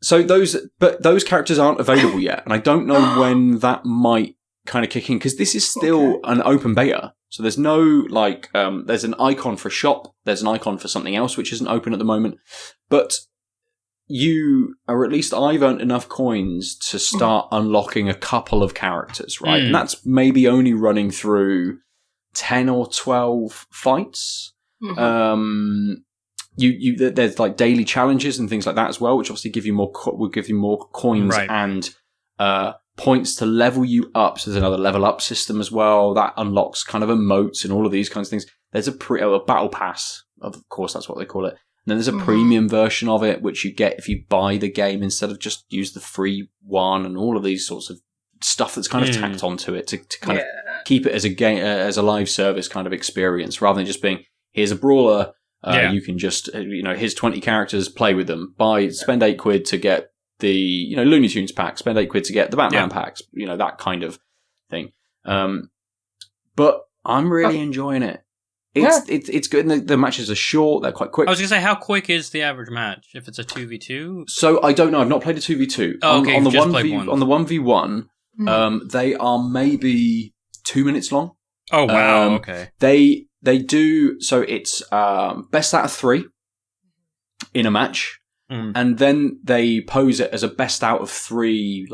So those characters aren't available yet, and I don't know when that might kind of kick in because this is still an open beta. So there's no there's an icon for shop, there's an icon for something else which isn't open at the moment, but or at least I've earned enough coins to start unlocking a couple of characters, right? And that's maybe only running through 10 or 12 fights. There's like daily challenges and things like that as well, which obviously will give you more coins and points to level you up. So there's another level up system as well that unlocks kind of emotes and all of these kinds of things. There's a battle pass, of course, that's what they call it. And then there's a premium version of it, which you get if you buy the game instead of just use the free one, and all of these sorts of stuff that's kind of tacked onto it to kind of keep it as a game, as a live service kind of experience, rather than just being, here's a brawler, you can just, here's 20 characters, play with them, spend £8 to get the, Looney Tunes pack, spend £8 to get the Batman packs, that kind of thing. But I'm really enjoying it. It's good. And the matches are short; they're quite quick. I was going to say, how quick is the average match if it's a 2v2? So I don't know. I've not played a 2v2. Oh, okay. On the 1v1, they are maybe 2 minutes long. Oh wow! Okay. They do. So it's best out of 3 in a match, and then they pose it as a best out of 3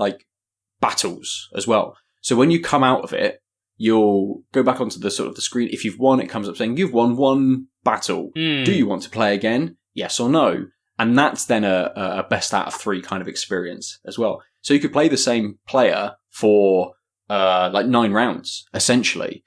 battles as well. So when you come out of it, you'll go back onto the sort of the screen. If you've won, it comes up saying you've won 1 battle. Do you want to play again? Yes or no? And that's then a best out of 3 kind of experience as well. So you could play the same player for 9 rounds, essentially.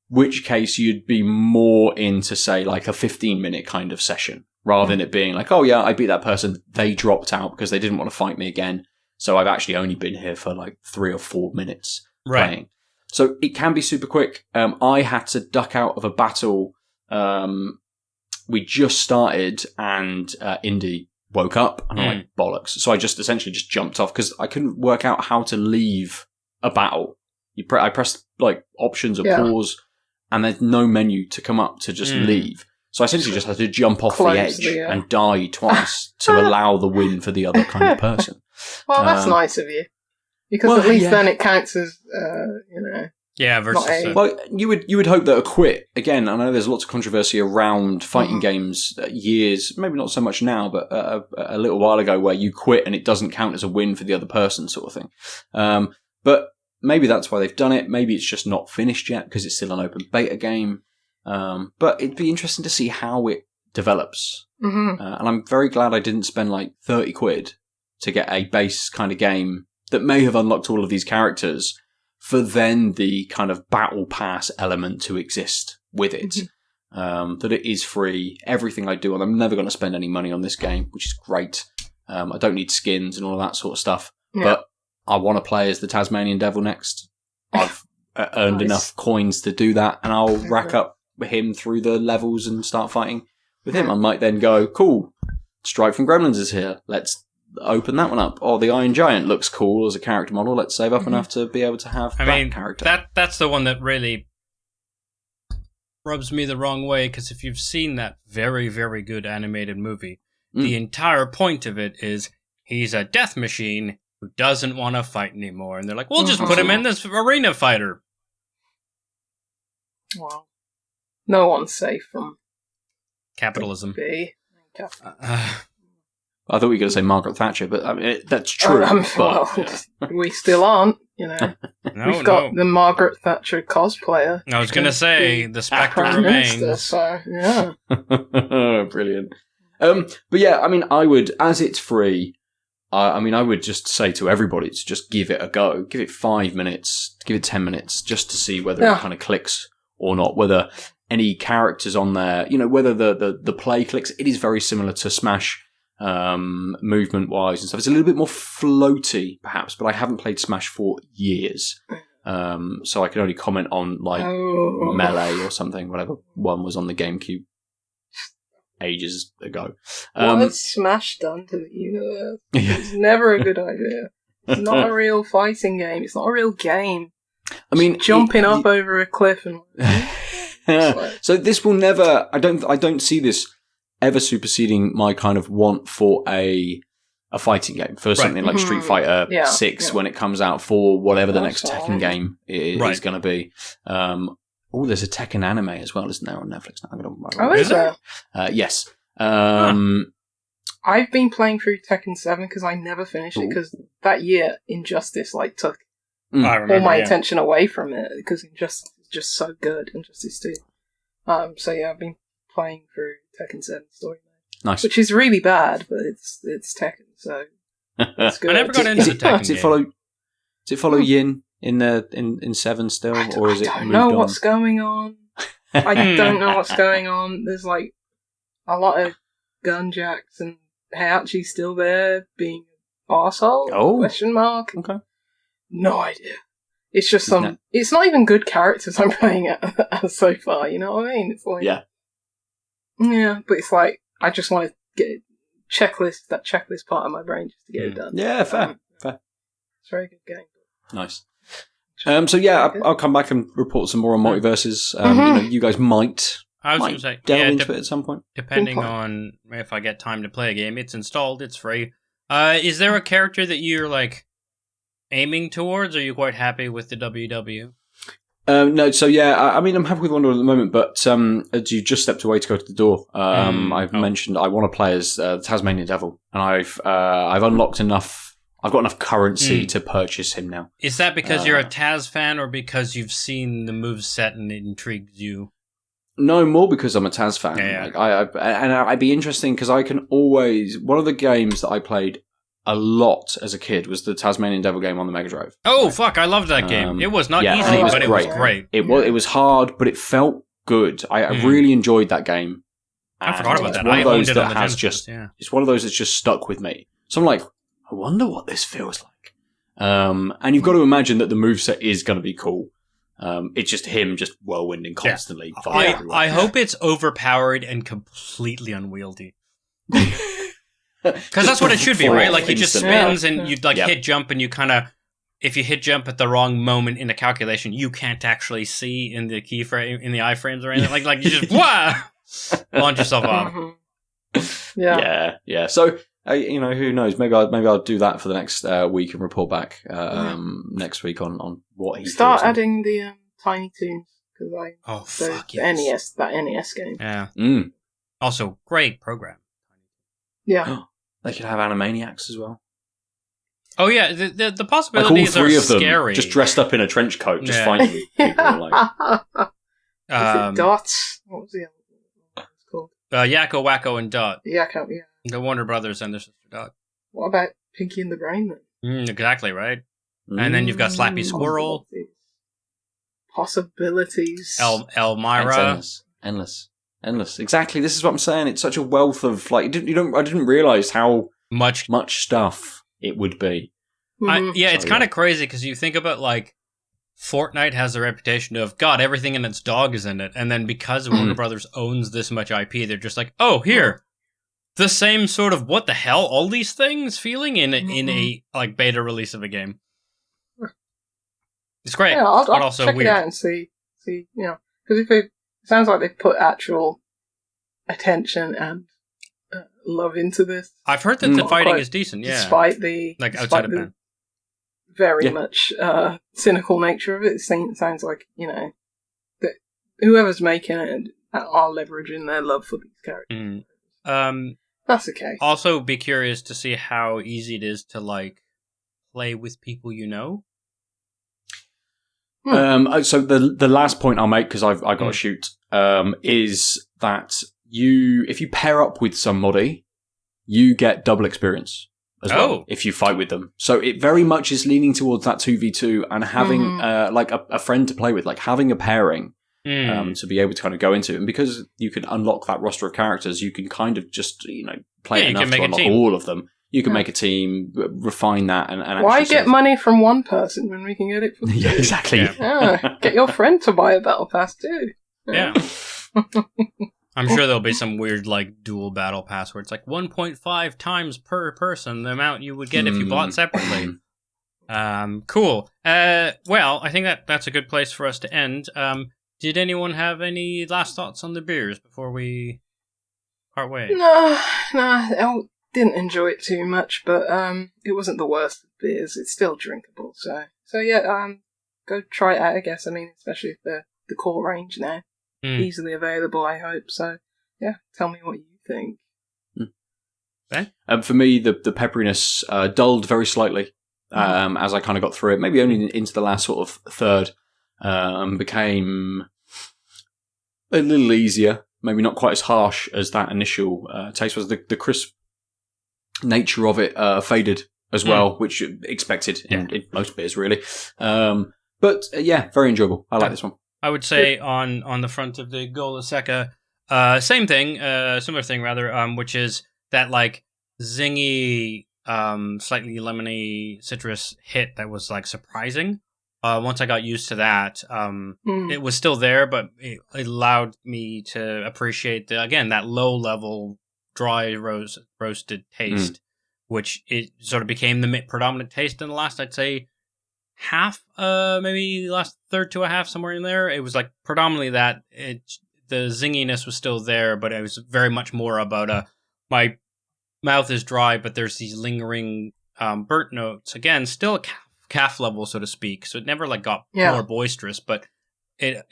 Which case you'd be more into, say, like a 15-minute kind of session, rather than it being like, oh yeah, I beat that person, they dropped out because they didn't want to fight me again. So I've actually only been here for like 3 or 4 minutes Right. playing. So it can be super quick. I had to duck out of a battle. We just started and Indy woke up and I'm like, bollocks. So I just essentially just jumped off because I couldn't work out how to leave a battle. I pressed like options or pause and there's no menu to come up to just leave. So I essentially just had to jump off the edge and die twice to allow the win for the other kind of person. Well, that's nice of you. Because at least then it counts as, Yeah, versus... Well, you would hope that a quit, again, I know there's lots of controversy around fighting games years, maybe not so much now, but a little while ago where you quit and it doesn't count as a win for the other person sort of thing. But maybe that's why they've done it. Maybe it's just not finished yet because it's still an open beta game. But it'd be interesting to see how it develops. And I'm very glad I didn't spend like 30 quid to get a base kind of game that may have unlocked all of these characters for then the kind of battle pass element to exist with it. That it is free, everything I do, and I'm never going to spend any money on this game, which is great. I don't need skins and all of that sort of stuff, but I want to play as the Tasmanian Devil next. I've earned enough coins to do that, and I'll rack up him through the levels and start fighting with him. I might then go, cool, Strike from Gremlins is here, let's open that one up. Or the Iron Giant looks cool as a character model, let's save up enough to be able to have that character. That's the one that really rubs me the wrong way, because if you've seen that very, very good animated movie, the entire point of it is he's a death machine who doesn't want to fight anymore. And they're like, we'll just put him in this arena fighter. Well, no one's safe from capitalism. I thought we were going to say Margaret Thatcher, but I mean, that's true. We still aren't, We've got the Margaret Thatcher cosplayer. I was going to say, the spectre remains. So, yeah. Brilliant. But yeah, I mean, I would, as it's free, I would just say to everybody to just give it a go. Give it 5 minutes, give it 10 minutes, just to see whether it kind of clicks or not, whether any characters on there, whether the play clicks. It is very similar to Smash, movement-wise and stuff. It's a little bit more floaty, perhaps, but I haven't played Smash for years. So I can only comment on, like, Melee or something, whatever one was on the GameCube ages ago. What has Smash done to the universe? It's never a good idea. It's not a real fighting game. It's not a real game. I mean, jumping up over a cliff and... So this will never... I don't see this ever superseding my kind of want for a fighting game, for something like Street Fighter 6 when it comes out, for whatever the next Tekken game is going to be. There's a Tekken anime as well, isn't there, on Netflix now? Is there? Yes. I've been playing through Tekken 7 because I never finished it, because that year Injustice took all my attention away from it, because Injustice is just so good, Injustice 2. So yeah, I've been playing through Tekken 7 story mode. Nice. Which is really bad, but it's Tekken, so it's good. I never got into the Tekken game. Does it follow Yin in 7 still, or is it moved on? I don't know what's going on. I don't know what's going on. There's like a lot of gunjacks, and Heihachi's still there being an arsehole? Question mark. Okay. No idea. It's just it's not even good characters I'm playing at so far, you know what I mean? It's like... Yeah, but it's like, I just want to get that checklist part of my brain just to get it done. Yeah, fair. It's a very good game. Nice. So yeah, I'll come back and report some more on Multiversus. You guys might delve into it at some point. Depending on if I get time to play a game. It's installed, it's free. Is there a character that you're like aiming towards, or are you quite happy with the WW? No, so yeah, I'm happy with Wonder at the moment, but as you just stepped away to go to the door, I've mentioned I want to play as the Tasmanian Devil, and I've unlocked enough. I've got enough currency to purchase him now. Is that because you're a Taz fan, or because you've seen the moveset and it intrigues you? No, more because I'm a Taz fan. Yeah. Like, I'd be interesting because I can always... One of the games that I played a lot as a kid was the Tasmanian Devil game on the Mega Drive. Oh, fuck, I loved that game. It was not easy, but it was great. It was hard, but it felt good. I really enjoyed that game. I forgot about that. I owned it on the Genesis. It's one of those that's just stuck with me. So I'm like, I wonder what this feels like. And you've got to imagine that the moveset is going to be cool. It's just him just whirlwinding constantly. I hope it's overpowered and completely unwieldy. Because that's what it should be, right? Like, he just spins and you hit jump, and you kind of, if you hit jump at the wrong moment in the calculation, you can't actually see in the keyframe, in the iframes or anything. Like you just launch yourself off. Yeah. So who knows? Maybe I'll do that for the next week and report back next week on what he start adding the Tiny Toons, because yes. that NES game. Yeah. Also, great program. Yeah. They could have Animaniacs as well. Oh yeah, the possibilities like all three are of them scary. just dressed up in a trench coat, just finding people. Was it Dots? What was the other one called? Yakko, Wacko, and Dot. Yakko, yeah. The Warner Brothers and their sister Dot. What about Pinky and the Brain then? Exactly right. And then you've got Slappy Squirrel. Possibilities. Elmira. Endless. Exactly. This is what I'm saying. It's such a wealth of I didn't realize how much stuff it would be. It's kind of crazy because you think about like Fortnite has the reputation of God, everything in its dog is in it, and then because Warner Brothers owns this much IP, they're just like, oh, here, the same sort of what the hell, all these things feeling in a like beta release of a game. It's great, yeah, I'll but also check weird. it out and see, because if it sounds like they've put actual attention and love into this. I've heard that the fighting is decent, yeah. Despite the outside of Japan. Very much cynical nature of it. It sounds like, that whoever's making it are leveraging their love for these characters. That's the case. Also be curious to see how easy it is to like play with people you know. So the last point I'll make, because I've got to shoot, is that if you pair up with somebody, you get double experience as well if you fight with them. So it very much is leaning towards that 2v2 and having like a friend to play with, like having a pairing to be able to kind of go into. And because you can unlock that roster of characters, you can kind of just play enough to unlock all of them. You can make a team, refine that, and why get money from one person when we can get it from two? Yeah, exactly. Yeah. Get your friend to buy a battle pass too. Yeah. I'm sure there'll be some weird like dual battle pass where it's like 1.5 times per person the amount you would get if you bought separately. Cool. Well, I think that's a good place for us to end. Did anyone have any last thoughts on the beers before we part ways? No. I didn't enjoy it too much, but it wasn't the worst of beers. It's still drinkable, so yeah. Go try it out, I guess. I mean, especially if the core range now easily available, I hope. So yeah, tell me what you think. Ben? For me, the pepperiness dulled very slightly as I kind of got through it. Maybe only into the last sort of third, became a little easier. Maybe not quite as harsh as that initial taste was. The crisp nature of it faded as well, which expected in most beers, really. But yeah, very enjoyable. I like this one. I would say on the front of the Gola Secca, same thing, similar thing rather, which is that like zingy, slightly lemony citrus hit that was like surprising. Once I got used to that, it was still there, but it allowed me to appreciate that low level dry roasted taste, which it sort of became the predominant taste in the last, I'd say, half, maybe the last third to a half, somewhere in there. It was like predominantly that. The zinginess was still there, but it was very much more about my mouth is dry, but there's these lingering burnt notes. Again, still a calf level, so to speak. So it never like got more boisterous, but it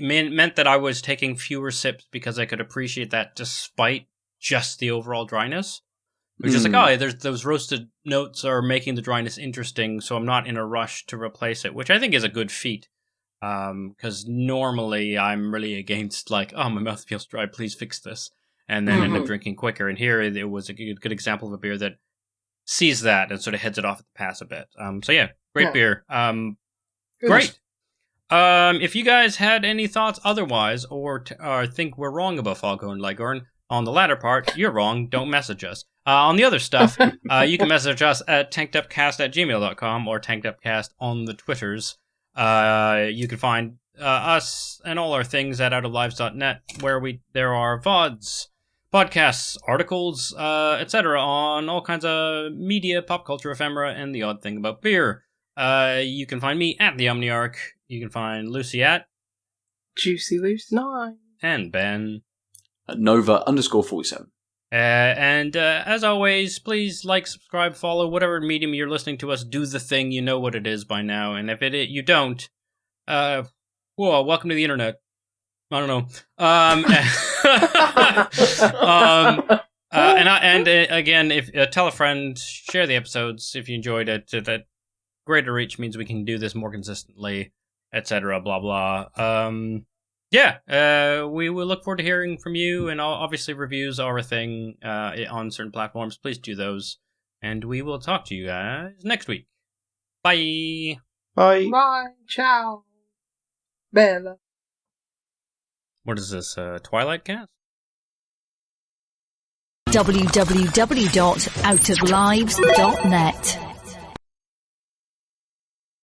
meant that I was taking fewer sips because I could appreciate that despite just the overall dryness. It was just like, there's those roasted notes are making the dryness interesting, so I'm not in a rush to replace it, which I think is a good feat. Because normally I'm really against like, my mouth feels dry, please fix this, and then end up drinking quicker. And here it was a good example of a beer that sees that and sort of heads it off at the pass a bit. So yeah, great beer. Great. If you guys had any thoughts otherwise, or think we're wrong about Foghorn Leghorn, On the latter part, you're wrong. Don't message us. On the other stuff, you can message us at tankedupcast@gmail.com or tankedupcast on the Twitters. You can find us and all our things at outoflives.net, where there are VODs, podcasts, articles, etc. on all kinds of media, pop culture, ephemera, and the odd thing about beer. You can find me at the Omniarch. You can find Lucy at Juicy Loose 9. And Ben at Nova_47. And as always, please like, subscribe, follow, whatever medium you're listening to us. Do the thing. You know what it is by now. And if you don't, welcome to the internet. I don't know. Again, if tell a friend, share the episodes if you enjoyed it. That greater reach means we can do this more consistently, etc. Blah blah. We will look forward to hearing from you, and obviously reviews are a thing on certain platforms. Please do those, and we will talk to you guys next week. Bye. Bye. Bye. Ciao. Bella. What is this, Twilight Cast? www.outoflives.net